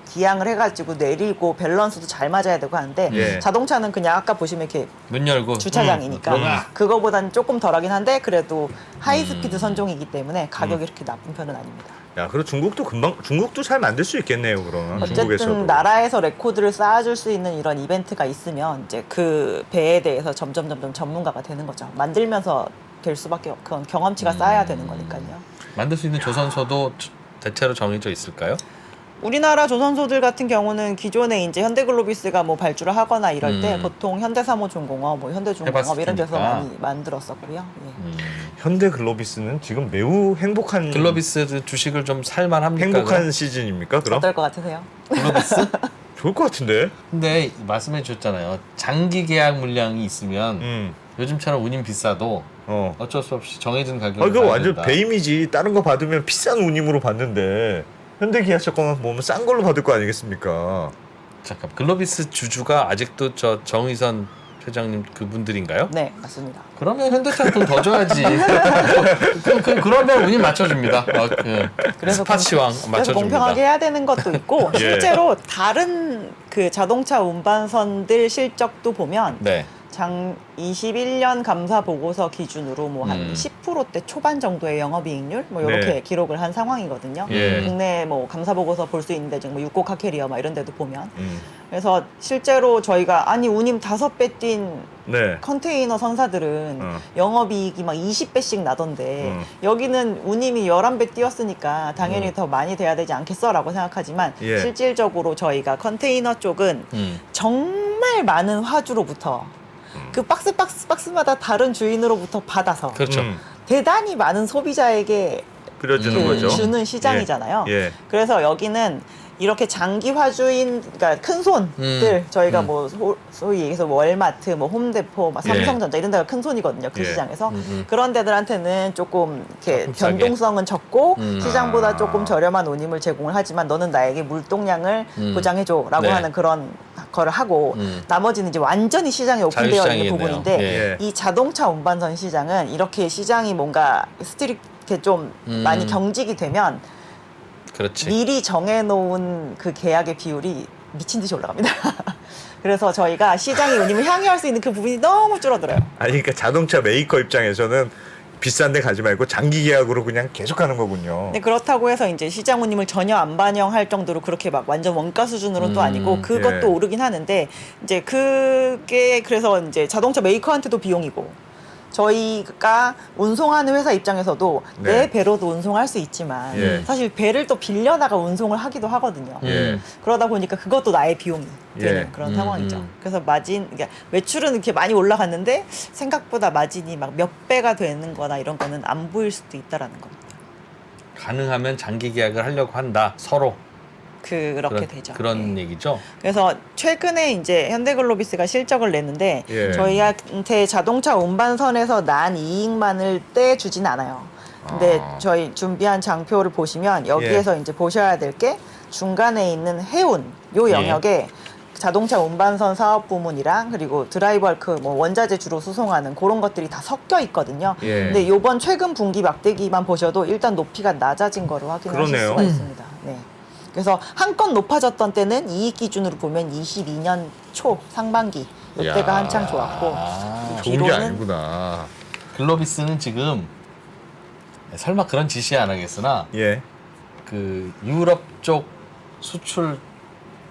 기양을 해가지고 내리고 밸런스도 잘 맞아야 되고 하는데 예. 자동차는 그냥 아까 보시면 이렇게 문 열고 주차장이니까 들어가. 그거보다는 조금 덜하긴 한데 그래도 하이스피드 선종이기 때문에 가격이 이렇게 나쁜 편은 아닙니다. 야, 그리고 중국도 잘 만들 수 있겠네요, 그러면. 중국에서도. 어쨌든 나라에서 레코드를 쌓아줄 수 있는 이런 이벤트가 있으면 이제 그 배에 대해서 점점 전문가가 되는 거죠. 만들면서 될 수밖에 그건 경험치가 쌓여야 되는 거니까요. 만들 수 있는 조선소도 대체로 정해져 있을까요? 우리나라 조선소들 같은 경우는 기존에 이제 현대글로비스가 뭐 발주를 하거나 이럴 때 보통 현대사무중공업, 뭐 현대중공업 해봤을 이런 데서 테니까. 많이 만들었었고요. 예. 현대글로비스는 지금 매우 행복한 글로비스 주식을 좀 살만합니까? 행복한 그럼? 시즌입니까? 그럼 어떨 것 같으세요? 글로비스? 좋을 것 같은데. 근데 말씀해 주셨잖아요. 장기 계약 물량이 있으면 요즘처럼 운임 비싸도 어쩔 수 없이 정해진 가격을 이거 가야 완전 된다. 배임이지. 다른 거 받으면 비싼 운임으로 받는데 현대기아차 거만 보면 싼 걸로 받을 거 아니겠습니까? 잠깐 글로비스 주주가 아직도 저 정의선 회장님 그분들인가요? 네, 맞습니다. 그러면 현대차 돈 더 줘야지. 그러면 운임 맞춰줍니다. 그래서 스파치왕 그래서 맞춰줍니다. 공평하게 해야 되는 것도 있고 예. 실제로 다른 그 자동차 운반선들 실적도 보면 네. 장 21년 감사 보고서 기준으로 뭐 한 10%대 초반 정도의 영업이익률 뭐 이렇게 네. 기록을 한 상황이거든요. 예. 국내 뭐 감사 보고서 볼 수 있는데 지금 뭐 육고 카캐리어 막 이런 데도 보면 그래서 실제로 저희가 아니 운임 5배 뛴 네. 컨테이너 선사들은 영업이익이 막 20배씩 나던데 여기는 운임이 11배 뛰었으니까 당연히 더 많이 돼야 되지 않겠어라고 생각하지만 예. 실질적으로 저희가 컨테이너 쪽은 정말 많은 화주로부터 그 박스마다 다른 주인으로부터 받아서 그렇죠. 대단히 많은 소비자에게 뿌려주는 거죠. 주는 시장이잖아요. 예. 예. 그래서 여기는 이렇게 장기 화주인, 그러니까 큰 손들 저희가 뭐 소위 얘기해서 월마트, 뭐 홈데포, 막 예. 삼성전자 이런 데가 큰 손이거든요. 그 예. 시장에서 그런 데들한테는 조금 이렇게 조금 싸게. 변동성은 적고 시장보다 아. 조금 저렴한 운임을 제공을 하지만 너는 나에게 물동량을 보장해줘라고 네. 하는 그런 거를 하고 나머지는 이제 완전히 시장에 오픈되어 있는 자유시장이겠네요. 부분인데 예. 이 자동차 운반선 시장은 이렇게 시장이 뭔가 스트릭트 좀 많이 경직이 되면 그렇지. 미리 정해놓은 그 계약의 비율이 미친 듯이 올라갑니다. 그래서 저희가 시장의 운임을 향유할 수 있는 그 부분이 너무 줄어들어요. 아니 그러니까 자동차 메이커 입장에서는 비싼 데 가지 말고 장기 계약으로 그냥 계속 하는 거군요. 네, 그렇다고 해서 이제 시장 운임을 전혀 안 반영할 정도로 그렇게 막 완전 원가 수준으로는 또 아니고 그것도 예. 오르긴 하는데 이제 그게 그래서 이제 자동차 메이커한테도 비용이고 저희가 운송하는 회사 입장에서도 네. 내 배로도 운송할 수 있지만 예. 사실 배를 또 빌려다가 운송을 하기도 하거든요. 예. 그러다 보니까 그것도 나의 비용이 되는 예. 그런 상황이죠. 그래서 그러니까 매출은 이렇게 많이 올라갔는데 생각보다 마진이 막 몇 배가 되는 거나 이런 거는 안 보일 수도 있다라는 겁니다. 가능하면 장기 계약을 하려고 한다. 서로. 그렇게 되죠. 그런 네. 얘기죠. 그래서 최근에 이제 현대글로비스가 실적을 냈는데 예. 저희한테 자동차 운반선에서 난 이익만을 떼주진 않아요. 근데 저희 준비한 장표를 보시면 여기에서 이제 보셔야 될 게 중간에 있는 해운 요 영역에 자동차 운반선 사업 부문이랑 그리고 드라이버크 뭐 원자재 주로 수송하는 그런 것들이 다 섞여 있거든요. 예. 근데 요번 최근 분기 막대기만 보셔도 일단 높이가 낮아진 거를 확인하실 그러네요. 수가 있습니다. 네. 그래서 한껏 높아졌던 때는 이익 기준으로 보면 22년 초 상반기 이때가 야. 한창 좋았고 아, 좋은 게 아니구나. 글로비스는 지금 설마 그런 지시 안 하겠으나 예. 그 유럽 쪽 수출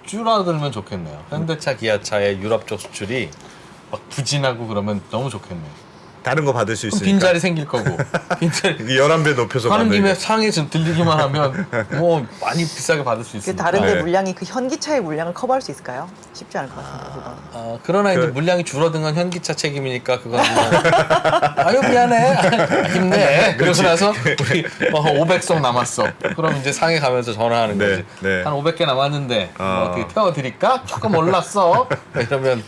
줄어들면 좋겠네요. 현대차, 기아차의 유럽 쪽 수출이 막 부진하고 그러면 너무 좋겠네요. 다른 거 받을 수 그럼 있으니까. 빈자리 생길 거고 빈자리 11배 높여서 가는 김에 받는 상해 좀 들리기만 하면 뭐 많이 비싸게 받을 수 그 있으니까. 다른데 네. 물량이 그 현기차의 물량을 커버할 수 있을까요? 쉽지 않을 것 같습니다. 그건. 그러나 이제 그- 물량이 줄어든 건 현기차 책임이니까 그건 그냥 아유 미안해 힘내 그러고 나서 우리 500석 남았어 그럼 이제 상해 가면서 전화하는 네, 거지 네. 한 500개 남았는데 뭐 어. 어떻게 태워드릴까 조금 올랐어 이러면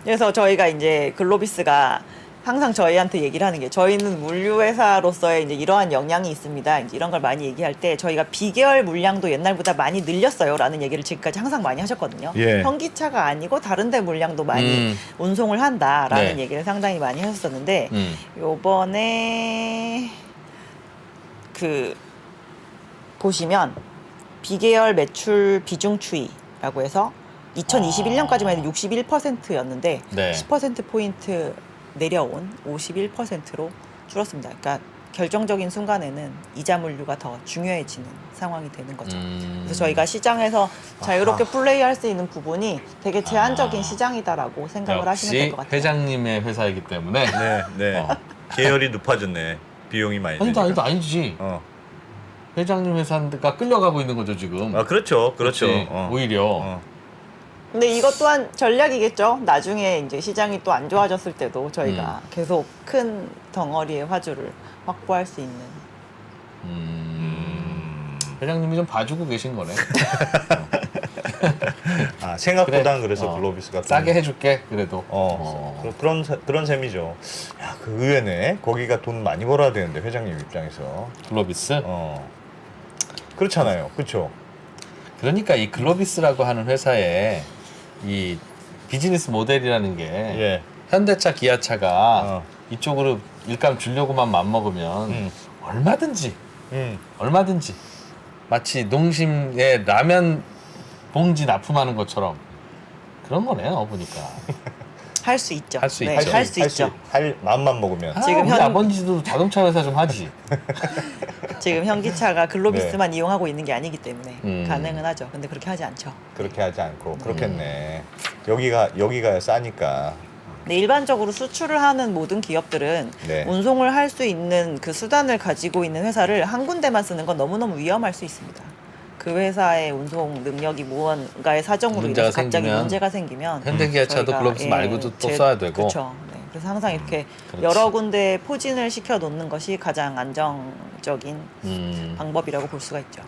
그래서 저희가 이제 글로비스가 항상 저희한테 얘기를 하는 게 저희는 물류회사로서의 이제 이러한 역량이 있습니다. 이제 이런 걸 많이 얘기할 때 저희가 비계열 물량도 옛날보다 많이 늘렸어요라는 얘기를 지금까지 항상 많이 하셨거든요. 예. 현기차가 아니고 다른데 물량도 많이 운송을 한다라는 네. 얘기를 상당히 많이 하셨었는데 요번에 그 보시면 비계열 매출 비중 추이라고 해서 2021년까지만 해도 61%였는데 네. 10%포인트 내려온 51%로 줄었습니다. 그러니까 결정적인 순간에는 이자 물류가 더 중요해지는 상황이 되는 거죠. 그래서 저희가 시장에서 자유롭게 플레이할 수 있는 부분이 되게 제한적인 시장이다라고 생각을 하시면 될 역시 것 같아요. 회장님의 회사이기 때문에 네, 네. 계열이 높아졌네. 비용이 많이 아니다 드니까. 아니지 어. 회장님 회사가 끌려가고 있는 거죠 지금 아, 그렇죠. 그렇죠. 그렇지. 어. 오히려 어. 근데 이것 또한 전략이겠죠. 나중에 이제 시장이 또 안 좋아졌을 때도 저희가 계속 큰 덩어리의 화주를 확보할 수 있는. 회장님이 좀 봐주고 계신 거네 아, 생각보단 그래. 그래서 어. 글로비스가 좀- 싸게 해줄게 그래도 그런 셈이죠. 야, 그 의외네. 거기가 돈 많이 벌어야 되는데 회장님 입장에서. 글로비스 그렇잖아요. 그렇죠. 그러니까 이 글로비스라고 하는 회사의 이 비즈니스 모델이라는 게 예. 현대차, 기아차가 어. 이쪽으로 일감 주려고만 맘먹으면 얼마든지 마치 농심에 라면 봉지 납품하는 것처럼 그런 거네요 보니까. 할 수 있죠. 할수 네, 있죠. 할 수 있죠. 할 마음만 먹으면. 지금 우리 아버지도 자동차 회사 좀 하지. 지금 현기차가 글로비스만 이용하고 있는 게 아니기 때문에 가능은 하죠. 근데 그렇게 하지 않죠. 그렇게 하지 않고 그렇겠네. 여기가 싸니까. 근데 일반적으로 수출을 하는 모든 기업들은 네. 운송을 할 수 있는 그 수단을 가지고 있는 회사를 한 군데만 쓰는 건 너무너무 위험할 수 있습니다. 그 회사의 운송 능력이 무언가의 사정으로 문제가 인해서 갑자기 생기면 문제가 생기면 현대기아차도 저희가, 글로비스 말고도 또 써야 되고. 그렇죠. 네. 그래서 항상 이렇게 그렇지. 여러 군데 포진을 시켜 놓는 것이 가장 안정적인 음. 방법이라고 볼 수가 있죠.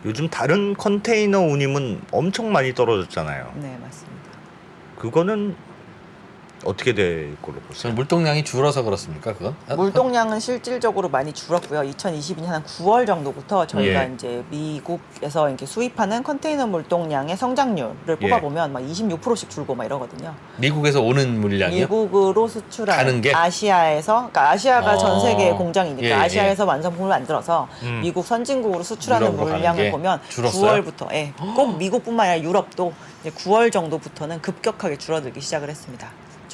요즘 다른 컨테이너 운임은 엄청 많이 떨어졌잖아요. 네, 맞습니다. 그거는 어떻게 될 걸로 보세요? 저는 물동량이 줄어서 그렇습니까 그건? 물동량은 실질적으로 많이 줄었고요. 2022년 한 9월 정도부터 저희가 예. 이제 미국에서 이렇게 수입하는 컨테이너 물동량의 성장률을 예. 뽑아보면 막 26%씩 줄고 막 이러거든요. 미국에서 오는 물량이요? 미국으로 수출하는 가는 게? 아시아에서, 그러니까 아시아가 어. 전 세계의 공장이니까 예, 아시아에서 완성품을 만들어서 음. 미국 선진국으로 수출하는 유럽으로 가는 물량을 게 보면 줄었어요? 9월부터, 예, 꼭 미국뿐만 아니라 유럽도 이제 9월 정도부터는 급격하게 줄어들기 시작을 했습니다.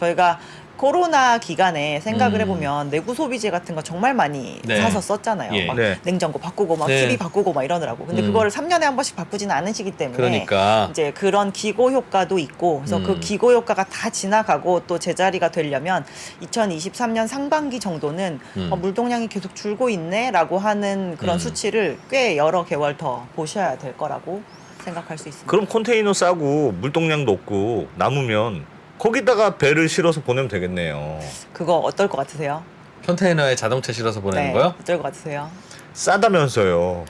저희가 코로나 기간에 생각을 음. 해보면 내구 소비재 같은 거 정말 많이 네. 사서 썼잖아요. 예. 막 네. 냉장고 바꾸고 막 네. TV 바꾸고 막 이러느라고. 근데 그거를 3년에 한 번씩 바꾸지는 않으시기 때문에 그러니까 이제 그런 기고 효과도 있고 그래서 그 기고 효과가 다 지나가고 또 제자리가 되려면 2023년 상반기 정도는 물동량이 계속 줄고 있네라고 하는 그런 수치를 꽤 여러 개월 더 보셔야 될 거라고 생각할 수 있습니다. 그럼 컨테이너 싸고 물동량도 없고 남으면 거기다가 배를 실어서 보내면 되겠네요. 그거 어떨 것 같으세요? 컨테이너에 자동차 실어서 보내는 네, 거요? 어떨 것 같으세요? 싸다면서요.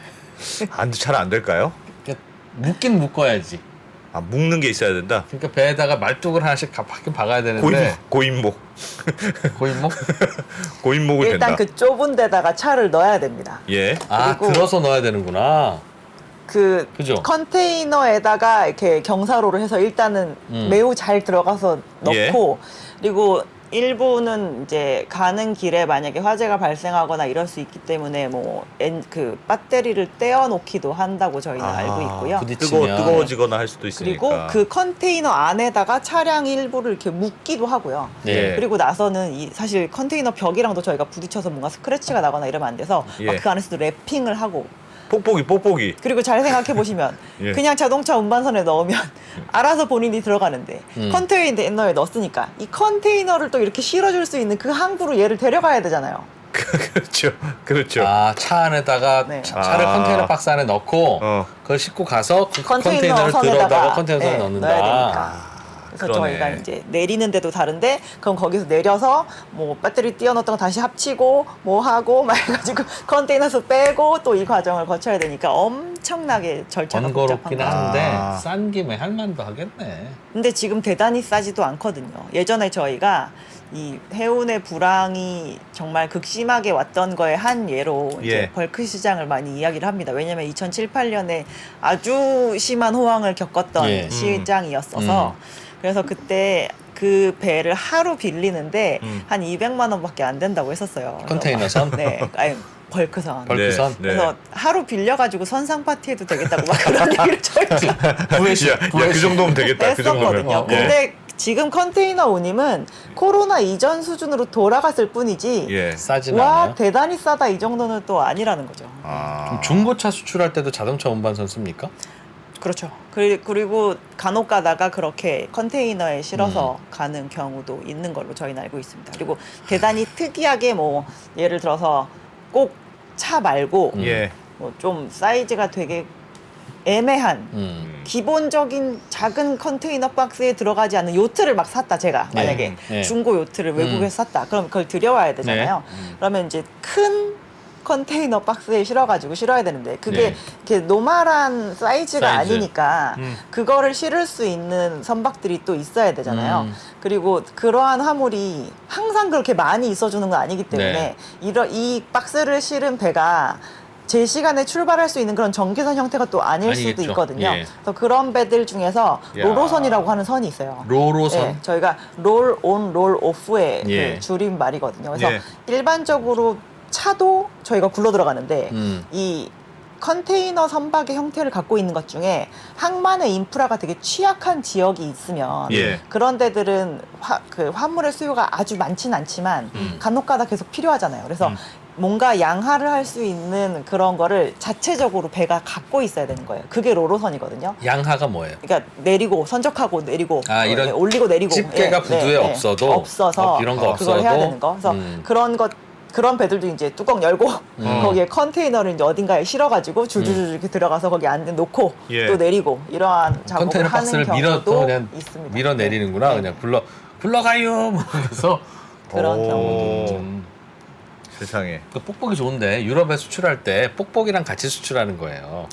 잘 안 될까요? 그러니까 묶긴 묶어야지. 아, 묶는 게 있어야 된다. 그러니까 배에다가 말뚝을 하나씩 박긴 박아야 되는데 고인목. 고인목? 고인목을 일단 된다. 그 좁은 데다가 차를 넣어야 됩니다. 예. 아 그리고- 들어서 넣어야 되는구나. 그 그죠? 컨테이너에다가 이렇게 경사로를 해서 일단은 매우 잘 들어가서 넣고 그리고 일부는 이제 가는 길에 만약에 화재가 발생하거나 이럴 수 있기 때문에 뭐 그 배터리를 떼어 놓기도 한다고 저희는 알고 있고요. 부딪히면. 뜨거워지거나 할 수도 있으니까. 그리고 그 컨테이너 안에다가 차량 일부를 이렇게 묶기도 하고요. 네. 그리고 나서는 사실 컨테이너 벽이랑도 저희가 부딪혀서 뭔가 스크래치가 나거나 이러면 안 돼서 예. 막 그 안에서도 랩핑을 하고 뽁뽁이. 그리고 잘 생각해 보시면 예. 그냥 자동차 운반선에 넣으면 알아서 본인이 들어가는데 컨테이너에 넣었으니까 이 컨테이너를 또 이렇게 실어줄 수 있는 그 항구로 얘를 데려가야 되잖아요. 그렇죠. 아, 차 안에다가 네. 차를 아. 컨테이너 박스 안에 넣고 어. 그걸 싣고 가서 그 컨테이너 컨테이너를 선에다가, 들어다가 컨테이너 선에 네, 넣는다. 넣어야 되니까. 그래서 그러네. 저희가 이제 내리는 데도 다른데 그럼 거기서 내려서 뭐 배터리 띄워넣었던 거 다시 합치고 뭐 하고 막 해가지고 컨테이너에서 빼고 또 이 과정을 거쳐야 되니까 엄청나게 절차가 복잡한 번거롭긴 거죠. 한데 아. 싼 김에 할 만도 하겠네. 근데 지금 대단히 싸지도 않거든요. 예전에 저희가 이 해운의 불황이 정말 극심하게 왔던 거에 한 예로 이제 예. 벌크 시장을 많이 이야기를 합니다. 왜냐하면 2007, 8년에 아주 심한 호황을 겪었던 예. 시장이었어서 그래서 그때 그 배를 하루 빌리는데 한 200만 원밖에 안 된다고 했었어요. 그래서 컨테이너 선? 네, 아니 벌크선. 벌크선? 네. 그래서 하루 빌려가지고 선상 파티해도 되겠다고 막 그런 얘기를 저희가 그 정도면 되겠다. 그 정도면. 했었거든요. 근데 지금 컨테이너 운임은 코로나 이전 수준으로 돌아갔을 뿐이지 예. 싸진 와 않아요. 대단히 싸다 이 정도는 또 아니라는 거죠. 아. 그럼 중고차 수출할 때도 자동차 운반선 씁니까? 그렇죠. 그리고 간혹 가다가 그렇게 컨테이너에 실어서 가는 경우도 있는 걸로 저희는 알고 있습니다. 그리고 대단히 특이하게 뭐 예를 들어서 꼭 차 말고 예. 뭐 좀 사이즈가 되게 애매한 기본적인 작은 컨테이너 박스에 들어가지 않는 요트를 막 샀다 제가 네. 만약에 네. 중고 요트를 외국에서 샀다 그럼 그걸 들여와야 되잖아요. 그러면 이제 큰 컨테이너 박스에 실어가지고 실어야 되는데 그게 네. 이렇게 노멀한 사이즈가 사이즈. 아니니까 그거를 실을 수 있는 선박들이 또 있어야 되잖아요. 음. 그리고 그러한 화물이 항상 그렇게 많이 있어주는 건 아니기 때문에 네. 이 박스를 실은 배가 제 시간에 출발할 수 있는 그런 정기선 형태가 또 아닐 수도 아니겠죠. 있거든요. 예. 그래서 그런 배들 중에서 야. 로로선이라고 하는 선이 있어요. 로로선. 예, 저희가 롤 온, 롤 오프의 예. 그 줄임 말이거든요. 그래서 예. 일반적으로 차도 저희가 굴러 들어가는데 음. 이 컨테이너 선박의 형태를 갖고 있는 것 중에 항만의 인프라가 되게 취약한 지역이 있으면 예. 그런 데들은 그 화물의 수요가 아주 많진 않지만 간혹가다 계속 필요하잖아요. 그래서 뭔가 양하를 할 수 있는 그런 거를 자체적으로 배가 갖고 있어야 되는 거예요. 그게 로로선이거든요. 양하가 뭐예요? 그러니까 내리고 선적하고 내리고 아, 이런 올리고 내리고 집게가 부두에 없어도? 없어서 이런 거 그걸 해야 없어도? 되는 거. 그래서 그런 배들도 이제 뚜껑 열고 거기에 컨테이너를 이제 어딘가에 실어가지고 줄줄줄 이렇게 들어가서 거기 안에 놓고 예. 또 내리고 이러한 작업을 컨테이너 하는 박스를 밀어 또 경우도 그냥 있습니다. 밀어 내리는구나. 네. 그냥 굴러가요. 뭐 그래서 그런 오. 경우도 있죠. 세상에. 그 뽁뽁이 좋은데 유럽에 수출할 때 뽁뽁이랑 같이 수출하는 거예요.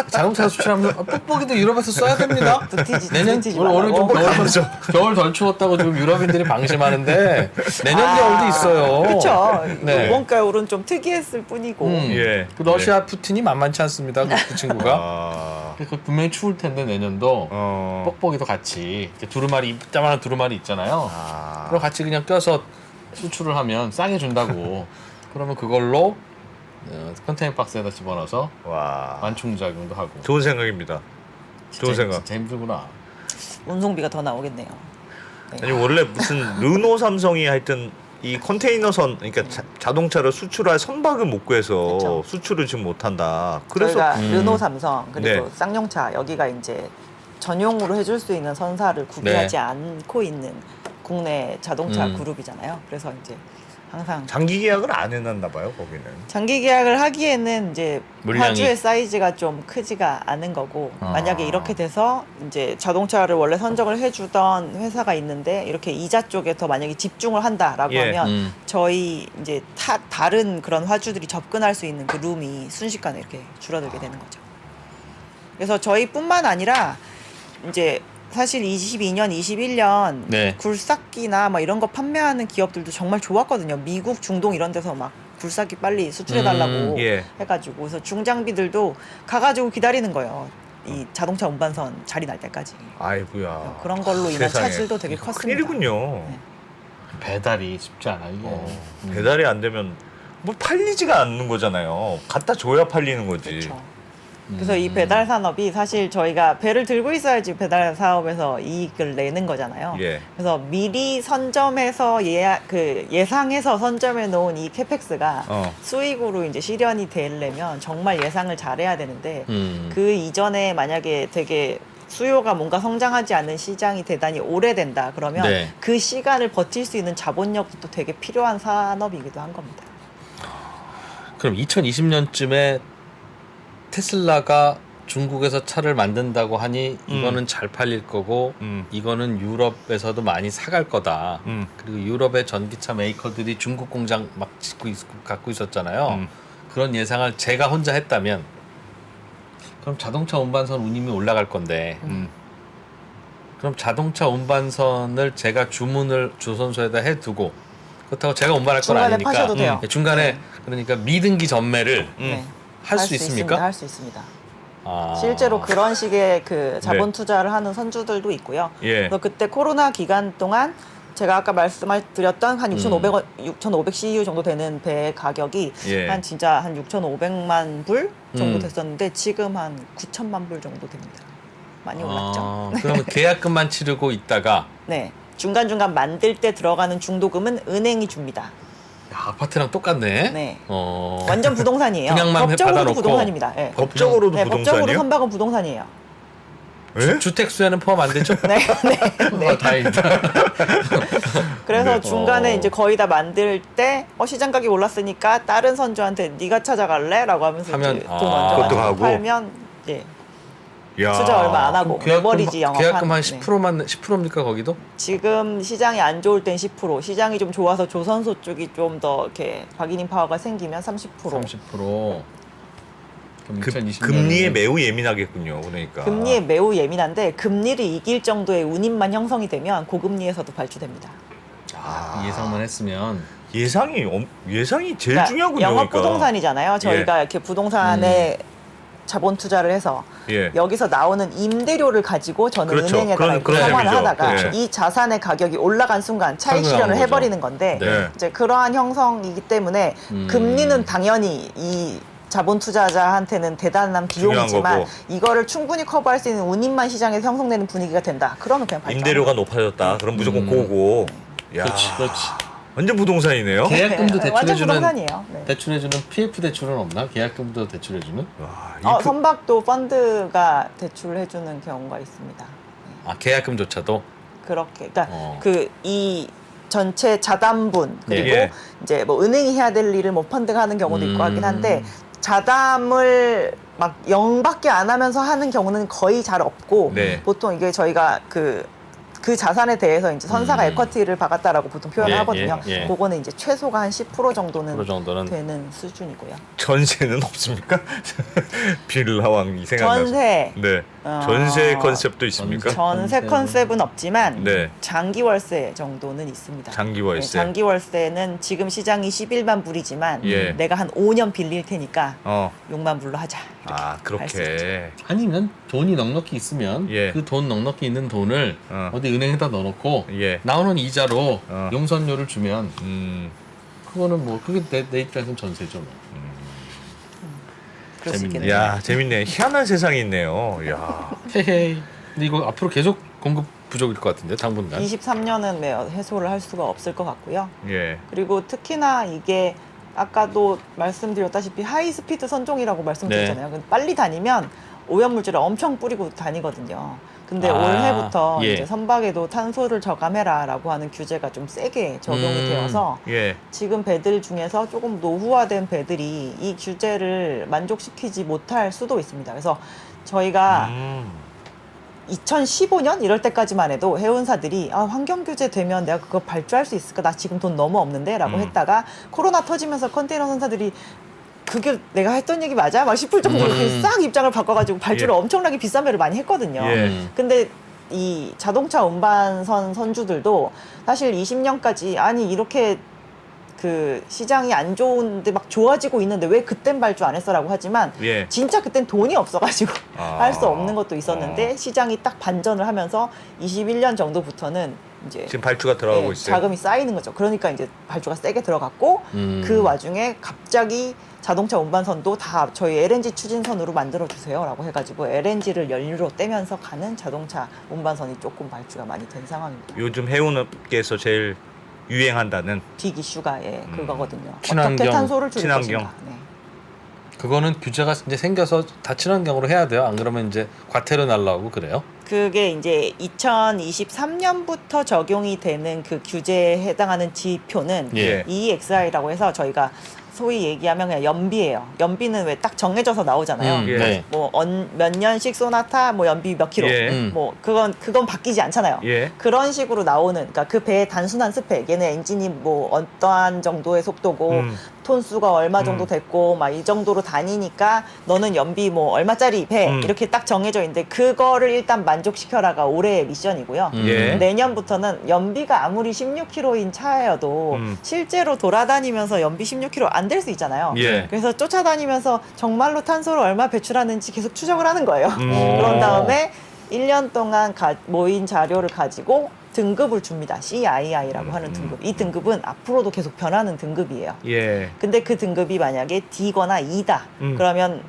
자동차 수출하면 뽁뽁이도 유럽에서 써야 됩니다. 내년 붙이지 오늘 좀 말라고. 겨울 덜 추웠다고 지금 유럽인들이 방심하는데 내년 겨울도 있어요. 그렇죠. 네. 이번 겨울은 좀 특이했을 뿐이고 예. 그 러시아 푸틴이 만만치 않습니다. 그 친구가. 아. 그 분명히 추울 텐데 내년도 뽁뽁이도 같이 이렇게 두루마리 이따만한 두루마리 있잖아요. 아. 그럼 같이 그냥 껴서 수출을 하면 싸게 준다고. 그러면 그걸로 컨테이너 박스에다 집어넣어서 와. 완충작용도 하고. 좋은 생각입니다. 좋은 생각. 진짜 힘들구나. 운송비가 더 나오겠네요. 아니 원래 무슨 르노 삼성이 하여튼 이 컨테이너선 그러니까 자동차를 수출할 선박을 못 구해서 그쵸. 수출을 지금 못 한다. 그래서 저희가 르노 삼성 그리고 네. 쌍용차 여기가 이제 전용으로 해줄 수 있는 선사를 구비하지 않고 있는 국내 자동차 그룹이잖아요. 그래서 이제 항상 장기 계약을 안 해놨나 봐요 거기는. 장기 계약을 하기에는 이제 물량이. 화주의 사이즈가 좀 크지가 않은 거고 만약에 이렇게 돼서 이제 자동차를 원래 선적을 해주던 회사가 있는데 이렇게 이자 쪽에 더 만약에 집중을 한다라고 예. 하면 저희 이제 다른 그런 화주들이 접근할 수 있는 그 룸이 순식간에 이렇게 줄어들게 되는 거죠. 그래서 저희뿐만 아니라 이제 사실 22년, 21년 네. 굴삭기나 막 이런 거 판매하는 기업들도 정말 좋았거든요. 미국, 중동 이런 데서 막 굴삭기 빨리 수출해달라고 예. 해가지고 그래서 중장비들도 가가지고 기다리는 거예요. 이 자동차 운반선 자리 날 때까지. 아이고야. 그런 걸로 인한 세상에. 차질도 되게 컸습니다. 큰일이군요. 네. 배달이 쉽지 않아 이게. 배달이 안 되면 뭐 팔리지가 않는 거잖아요. 갖다 줘야 팔리는 거지. 그렇죠. 그래서 이 배달 산업이 사실 저희가 배를 들고 있어야지 배달 사업에서 이익을 내는 거잖아요. 예. 그래서 미리 선점해서 예상해서 선점해 놓은 이 캐펙스가 수익으로 이제 실현이 되려면 정말 예상을 잘해야 되는데 그 이전에 만약에 되게 수요가 뭔가 성장하지 않는 시장이 대단히 오래된다 그러면 네. 그 시간을 버틸 수 있는 자본력도 또 되게 필요한 산업이기도 한 겁니다. 그럼 2020년쯤에 테슬라가 중국에서 차를 만든다고 하니 이거는 잘 팔릴 거고 이거는 유럽에서도 많이 사갈 거다. 그리고 유럽의 전기차 메이커들이 중국 공장 막 갖고 있었잖아요. 그런 예상을 제가 혼자 했다면 그럼 자동차 운반선 운임이 올라갈 건데 그럼 자동차 운반선을 제가 주문을 조선소에다 해두고 그렇다고 제가 운반할 건 중간에 아니니까 파셔도 돼요. 중간에 네. 그러니까 미등기 전매를 네. 할 수 있습니까? 할 수 있습니다. 아. 실제로 그런 식의 그 자본 네. 투자를 하는 선주들도 있고요. 예. 그래서 그때 코로나 기간 동안 제가 아까 말씀드렸던 한 6,500원, 6,500 CU 정도 되는 배 가격이 예. 한 진짜 한 6,500만 불 정도 음. 됐었는데 지금 한 9천만 불 정도 됩니다. 많이 올랐죠. 그러면 계약금만 치르고 있다가 네. 중간중간 만들 때 들어가는 중도금은 은행이 줍니다. 야, 아파트랑 똑같네. 네. 어. 완전 부동산이에요. 분양만 법적으로도 받아놓고. 부동산입니다. 네. 법적으로도 네, 법적으로 부동산이요? 선박은 부동산이에요. 예? 주택 수혜는 포함 안 되죠? 네, 네, 네. 다행이다. 그래서 네. 중간에 이제 거의 다 만들 때 시장 가격이 올랐으니까 다른 선주한테 네가 찾아갈래?라고 하면서 하면, 이제 돈 아. 먼저 그것도 가지고 하고? 팔면 이제 야. 투자 얼마 안 하고 레버리지 영업하는. 계약금 한 네. 10%만 10%입니까 거기도? 지금 시장이 안 좋을 땐 10%, 시장이 좀 좋아서 조선소 쪽이 좀 더 이렇게 바기닝 파워가 생기면 30%. 30%. 그럼 2020년에는 금리에 매우 예민하겠군요. 그러니까. 금리에 매우 예민한데 금리를 이길 정도의 운임만 형성이 되면 고금리에서도 발주됩니다. 예상만 했으면 예상이 제일 그러니까 중요하군요. 영업 그러니까. 부동산이잖아요. 저희가 이렇게 부동산에 자본 투자를 해서 예. 여기서 나오는 임대료를 가지고 저는 그렇죠. 은행에다가 그런 상환을 셈이죠. 하다가 그렇죠. 이 자산의 가격이 올라간 순간 차익 상승하는 실현을 거죠. 해버리는 건데 네. 이제 그러한 형성이기 때문에 금리는 당연히 이 자본 투자자한테는 대단한 중요한 비용이지만 거고. 이거를 충분히 커버할 수 있는 운임만 시장에서 형성되는 분위기가 된다. 그러면 그냥 발전. 임대료가 높아졌다. 그럼 무조건 고고. 야. 그렇지. 완전 부동산이네요. 계약금도 네, 완전 대출해주는 부동산이에요. 네. 대출해주는 PF 대출은 없나? 계약금도 대출해주는? 와, 선박도 펀드가 대출해주는 경우가 있습니다. 아 계약금조차도 그렇게 그러니까 어. 그 이 전체 자담분 그리고 예. 이제 뭐 은행이 해야 될 일을 뭐 펀드가 하는 경우도 있고 하긴 한데 자담을 막 0밖에 안 하면서 하는 경우는 거의 잘 없고 네. 보통 이게 저희가 그 자산에 대해서 이제 선사가 에쿼티를 박았다라고 보통 표현을 예, 하거든요. 예, 예. 그거는 이제 최소가 한 10% 정도는 10% 정도는 되는 수준이고요. 전세는 없습니까? 빌라왕이 생각나서. 전세 네. 어, 전세 컨셉도 있습니까? 전세 컨셉은- 컨셉은 없지만 네. 장기 월세 정도는 있습니다. 장기 월세. 네, 장기 월세는 지금 시장이 11만 불이지만 예. 내가 한 5년 빌릴 테니까 어. 6만 불로 하자. 아, 할수 있죠. 그렇게. 아니면 돈이 넉넉히 있으면 예. 그 돈 넉넉히 있는 돈을 어. 어디 은행에다 넣어놓고 예. 나오는 이자로 어. 용선료를 주면 그거는 뭐 그게 내 입장에서는 전세죠. 뭐. 그럴 수 재밌네. 있겠네요. 야, 재밌네. 희한한 세상이 있네요. 야. 헤헤이. 근데 이거 앞으로 계속 공급 부족일 것 같은데 당분간. 23년은 해소를 할 수가 없을 것 같고요. 예. 그리고 특히나 이게 아까도 말씀드렸다시피 하이스피드 선종이라고 말씀드렸잖아요. 근데 빨리 다니면 오염물질을 엄청 뿌리고 다니거든요. 근데 올해부터 예. 이제 선박에도 탄소를 저감해라라고 하는 규제가 좀 세게 적용이 되어서 예. 지금 배들 중에서 조금 노후화된 배들이 이 규제를 만족시키지 못할 수도 있습니다. 그래서 저희가 2015년 이럴 때까지만 해도 해운사들이 환경 규제 되면 내가 그거 발주할 수 있을까? 나 지금 돈 너무 없는데? 라고 했다가 코로나 터지면서 컨테이너 선사들이 그게 내가 했던 얘기 맞아? 막 싶을 정도로 이렇게 싹 입장을 바꿔가지고 발주를 예. 엄청나게 비싼 배를 많이 했거든요. 예. 근데 이 자동차 운반선 선주들도 사실 20년까지 아니 이렇게 그 시장이 안 좋은데 막 좋아지고 있는데 왜 그땐 발주 안 했어라고 하지만 예. 진짜 그땐 돈이 없어가지고 할 수 없는 것도 아. 있었는데 시장이 딱 반전을 하면서 21년 정도부터는 이제 지금 발주가 들어가고 예, 있어요. 자금이 쌓이는 거죠. 그러니까 이제 발주가 세게 들어갔고 그 와중에 갑자기 자동차 운반선도 다 저희 LNG 추진선으로 만들어 주세요라고 해가지고 LNG를 연료로 떼면서 가는 자동차 운반선이 조금 발주가 많이 된 상황입니다. 요즘 해운업계에서 제일 유행한다는 빅 이슈가 그거거든요. 친환경, 어떻게 탄소를 줄일 친환경. 것인가. 네. 그거는 규제가 이제 생겨서 다 친환경으로 해야 돼요. 안 그러면 이제 과태료 날라오고 그래요. 그게 이제 2023년부터 적용이 되는 그 규제에 해당하는 지표는 예. EEXI라고 해서 저희가 소위 얘기하면 그냥 연비예요. 연비는 왜 딱 정해져서 나오잖아요. 예. 네. 뭐 몇 년씩 소나타 뭐 연비 몇 킬로. 예. 뭐 그건 바뀌지 않잖아요. 예. 그런 식으로 나오는 그러니까 그 배의 단순한 스펙, 얘네 엔진이 뭐 어떠한 정도의 속도고 톤수가 얼마 정도 됐고 막 이 정도로 다니니까 너는 연비 뭐 얼마짜리 배 이렇게 딱 정해져 있는데 그거를 일단 만족시켜라가 올해의 미션이고요. 예. 내년부터는 연비가 아무리 16km인 차여도 실제로 돌아다니면서 연비 16km 안 될 수 있잖아요. 예. 그래서 쫓아다니면서 정말로 탄소를 얼마 배출하는지 계속 추적을 하는 거예요. 그런 다음에 1년 동안 모인 자료를 가지고 등급을 줍니다. CII라고 하는 등급. 이 등급은 앞으로도 계속 변하는 등급이에요. 예. 근데 그 등급이 만약에 D거나 E다. 그러면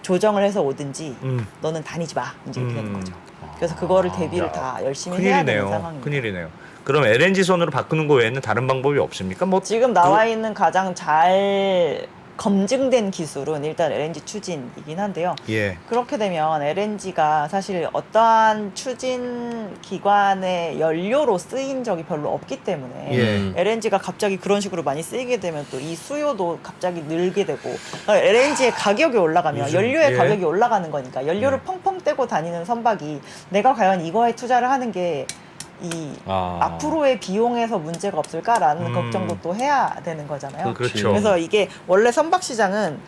조정을 해서 오든지 너는 다니지 마. 이제 이렇게 되는 거죠. 그래서 그거를 대비를 다 열심히 해야 되는 큰일이네요. 상황입니다. 큰일이네요. 그럼 LNG 선으로 바꾸는 거 외에는 다른 방법이 없습니까? 뭐 지금 나와 있는 가장 잘 검증된 기술은 일단 LNG 추진이긴 한데요. 예. 그렇게 되면 LNG가 사실 어떠한 추진 기관의 연료로 쓰인 적이 별로 없기 때문에 예. LNG가 갑자기 그런 식으로 많이 쓰이게 되면 또 이 수요도 갑자기 늘게 되고 LNG의 가격이 올라가면 요즘, 연료의 예. 가격이 올라가는 거니까 연료를 펑펑 떼고 다니는 선박이 내가 과연 이거에 투자를 하는 게 앞으로의 비용에서 문제가 없을까라는 걱정도 또 해야 되는 거잖아요. 그렇죠. 그래서 이게 원래 선박 시장은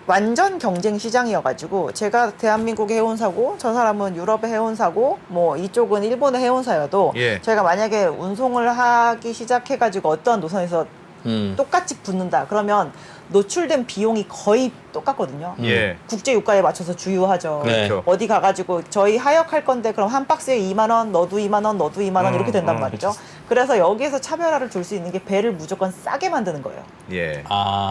완전 경쟁 시장이어가지고 제가 대한민국의 해운사고 저 사람은 유럽의 해운사고 뭐 이쪽은 일본의 해운사여도 예. 저희가 만약에 운송을 하기 시작해가지고 어떠한 노선에서 똑같이 붙는다 그러면 노출된 비용이 거의 똑같거든요. 예. 국제 유가에 맞춰서 주유하죠. 네. 그렇죠. 어디 가가지고 저희 하역할 건데 그럼 한 박스에 2만 원, 너도 2만 원, 너도 2만 원 이렇게 된단 말이죠. 그래서 여기에서 차별화를 줄 수 있는 게 배를 무조건 싸게 만드는 거예요. 예.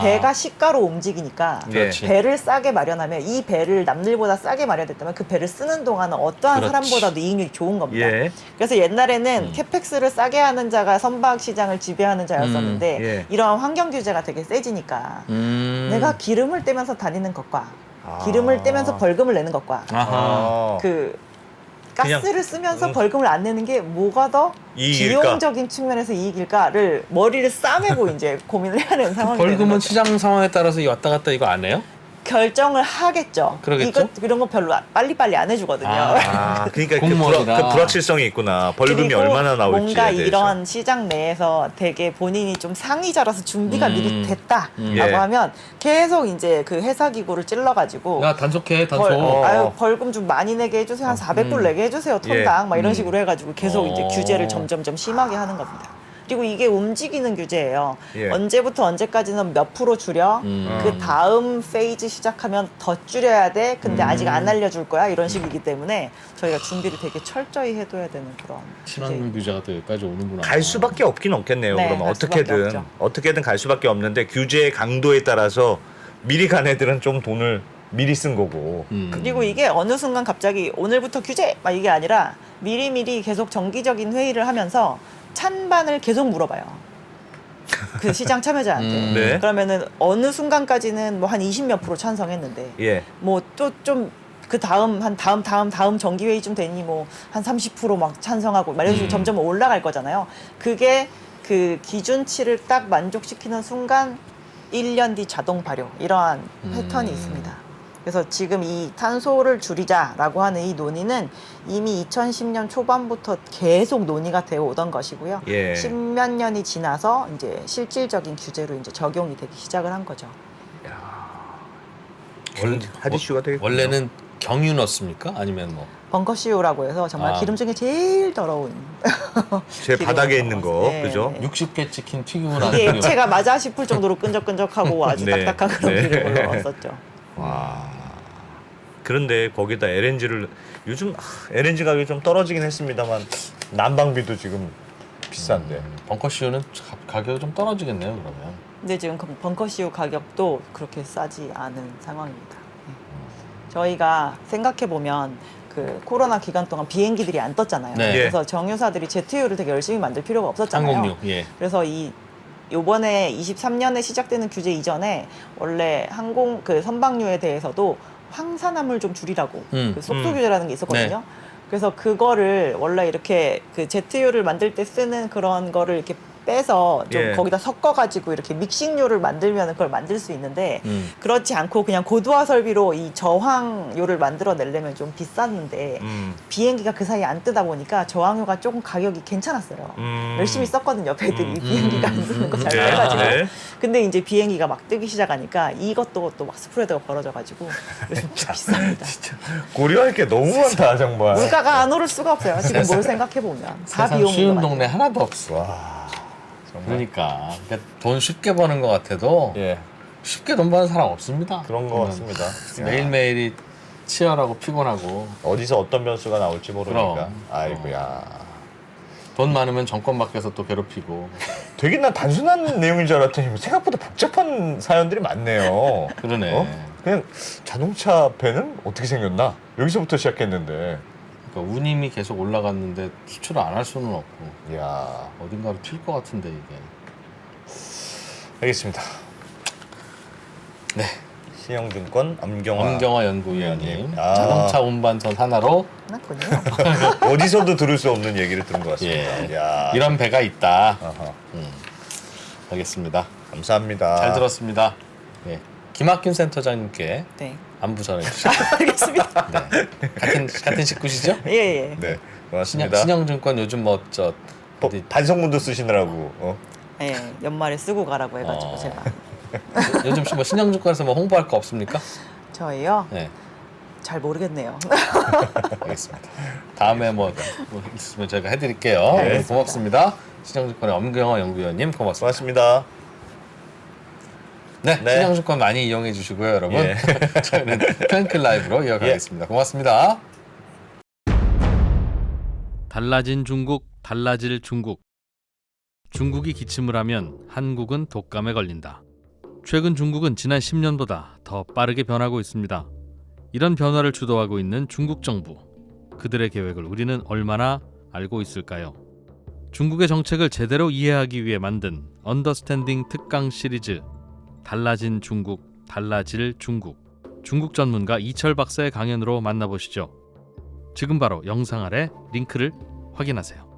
배가 시가로 움직이니까 예. 그렇지. 배를 싸게 마련하면 이 배를 남들보다 싸게 마련했다면 그 배를 쓰는 동안은 어떠한 그렇지. 사람보다도 이익률이 좋은 겁니다. 예. 그래서 옛날에는 캐펙스를 싸게 하는 자가 선박 시장을 지배하는 자였었는데 예. 이러한 환경 규제가 되게 세지니까 내가 기름을 떼면서 다니는 것과 아. 기름을 떼면서 벌금을 내는 것과 아하. 그 그냥, 가스를 쓰면서 벌금을 안 내는 게 뭐가 더 이익일까? 비용적인 측면에서 이익일까를 머리를 싸매고 이제 고민을 해야 되는 상황이 되는 벌금은 거죠. 시장 상황에 따라서 이 왔다 갔다 이거 안 해요? 결정을 하겠죠. 그러겠죠? 이런 거 별로 빨리빨리 안 해주거든요. 아, 그러니까 공무원이다. 그 불확실성이 있구나. 벌금이 그리고 얼마나 나올지에 뭔가 대해서. 이런 시장 내에서 되게 본인이 좀 상의자라서 준비가 미리 됐다라고 예. 하면 계속 이제 그 회사 기구를 찔러가지고 야 단속해 단속. 아유 벌금 좀 많이 내게 해주세요. 한 400불 내게 해주세요. 톤당 막 이런 식으로 해가지고 계속 이제 규제를 점점점 심하게 하는 겁니다. 그리고 이게 움직이는 규제예요. 예. 언제부터 언제까지는 몇 프로 줄여. 그 다음 페이즈 시작하면 더 줄여야 돼. 근데 아직 안 알려줄 거야. 이런 식이기 때문에 저희가 준비를 되게 철저히 해둬야 되는 그런 친환경 규제가 또 여기까지 오는구나. 갈 수밖에 없긴 없겠네요. 네, 그러면 갈 수밖에 없죠. 어떻게든 갈 수밖에 없는데 규제의 강도에 따라서 미리 간 애들은 좀 돈을 미리 쓴 거고. 그리고 이게 어느 순간 갑자기 오늘부터 규제 막 이게 아니라 미리미리 계속 정기적인 회의를 하면서 찬반을 계속 물어봐요. 그 시장 참여자한테. 네. 그러면은 어느 순간까지는 뭐 한 20몇 프로 찬성했는데 예. 뭐 또 좀 그 다음 한 다음 정기 회의쯤 되니 뭐 한 30%막 찬성하고 막 이런 식으로 점점 올라갈 거잖아요. 그게 그 기준치를 딱 만족시키는 순간 1년 뒤 자동 발효 이러한 패턴이 있습니다. 그래서 지금 이 탄소를 줄이자라고 하는 이 논의는 이미 2010년 초반부터 계속 논의가 되어 오던 것이고요. 예. 10몇 년이 지나서 이제 실질적인 규제로 이제 적용이 되기 시작을 한 거죠. 핫 이슈가 되겠군요. 원래는 경유 넣습니까? 아니면 뭐 벙커CO라고 해서 정말 아. 기름 중에 제일 더러운 제 바닥에 기름을 있는 거, 먹었어요. 그죠? 네. 60개 찍힌 튀김을 이게 하는 액체가 맞아 싶을 정도로 끈적끈적하고 아주 네. 딱딱한 그런 네. 기름을 먹었었죠. 와. 그런데 거기다 LNG를 요즘 LNG 가격이 좀 떨어지긴 했습니다만 난방비도 지금 비싼데. 벙커쇼는 가격이 좀 떨어지겠네요. 그러면 근데 지금 벙커CO 가격도 그렇게 싸지 않은 상황입니다. 네. 저희가 생각해 보면 그 코로나 기간 동안 비행기들이 안 떴잖아요. 네. 그래서 정유사들이 제트유를 되게 열심히 만들 필요가 없었잖아요. 항공유 예. 그래서 요번에 23년에 시작되는 규제 이전에 원래 그 선박류에 대해서도 황산화물 좀 줄이라고 그 속도 규제라는 게 있었거든요. 네. 그래서 그거를 원래 이렇게 그 제트유를 만들 때 쓰는 그런 거를 이렇게 빼서 좀 예. 거기다 섞어가지고 이렇게 믹싱유를 만들면 그걸 만들 수 있는데 그렇지 않고 그냥 고도화 설비로 이 저항유를 만들어내려면 좀 비쌌는데 비행기가 그 사이에 안 뜨다 보니까 저항유가 조금 가격이 괜찮았어요. 열심히 썼거든요. 배들이 비행기가 안 쓰는 거 잘 네. 빼가지고. 네. 근데 이제 비행기가 막 뜨기 시작하니까 이것도 또 막 스프레드가 벌어져가지고 요즘 좀 비쌉니다. 고려할 게 너무 많다 정말. 물가가 안 오를 수가 없어요. 지금 뭘 생각해 보면 다 세상 비용인 쉬운 것 같아요. 동네 하나도 없어. 와. 정말. 그러니까 돈 쉽게 버는 것 같아도 예. 쉽게 돈 버는 사람 없습니다. 그런 거 같습니다. 매일매일이 치열하고 피곤하고 어디서 어떤 변수가 나올지 모르니까. 그럼. 아이고야. 돈 많으면 정권 밖에서 또 괴롭히고 되게 난 단순한 내용인 줄 알았더니 생각보다 복잡한 사연들이 많네요. 그러네. 어? 그냥 자동차 배는 어떻게 생겼나? 여기서부터 시작했는데. 그러니까 운임이 계속 올라갔는데 수출을 안 할 수는 없고 이야. 어딘가로 튈 것 같은데 이게. 알겠습니다. 네. 신영증권 엄경화. 엄경화 연구위원님 아. 자동차 운반선 하나로 끝났군요. 어디서도 들을 수 없는 얘기를 들은 것 같습니다. 예. 이야. 이런 배가 있다. 아하. 알겠습니다. 감사합니다. 잘 들었습니다. 예. 김학균 센터장님께 네. 안부 전해주시죠. 알겠습니다. 네. 같은 식구시죠? 예, 예. 네, 고맙습니다. 신영증권 요즘 뭐 저 어디 반성문도 쓰시느라고. 예, 연말에 쓰고 가라고 해가지고 어. 제가. 요즘 뭐 신영증권에서 뭐 홍보할 거 없습니까? 저희요? 네, 잘 모르겠네요. 알겠습니다. 다음에 뭐 있으면 저희가 해드릴게요. 네. 오늘 고맙습니다. 신영증권의 엄경화 연구위원님 고맙습니다. 고맙습니다. 네, 네. 신영증권 많이 이용해 주시고요, 여러분. 예. 저희는 팬클 라이브로 이어가겠습니다. 고맙습니다. 달라진 중국, 달라질 중국. 중국이 기침을 하면 한국은 독감에 걸린다. 최근 중국은 지난 10년보다 더 빠르게 변하고 있습니다. 이런 변화를 주도하고 있는 중국 정부. 그들의 계획을 우리는 얼마나 알고 있을까요? 중국의 정책을 제대로 이해하기 위해 만든 언더스탠딩 특강 시리즈 달라진 중국, 달라질 중국. 중국 전문가 이철 박사의 강연으로 만나보시죠. 지금 바로 영상 아래 링크를 확인하세요.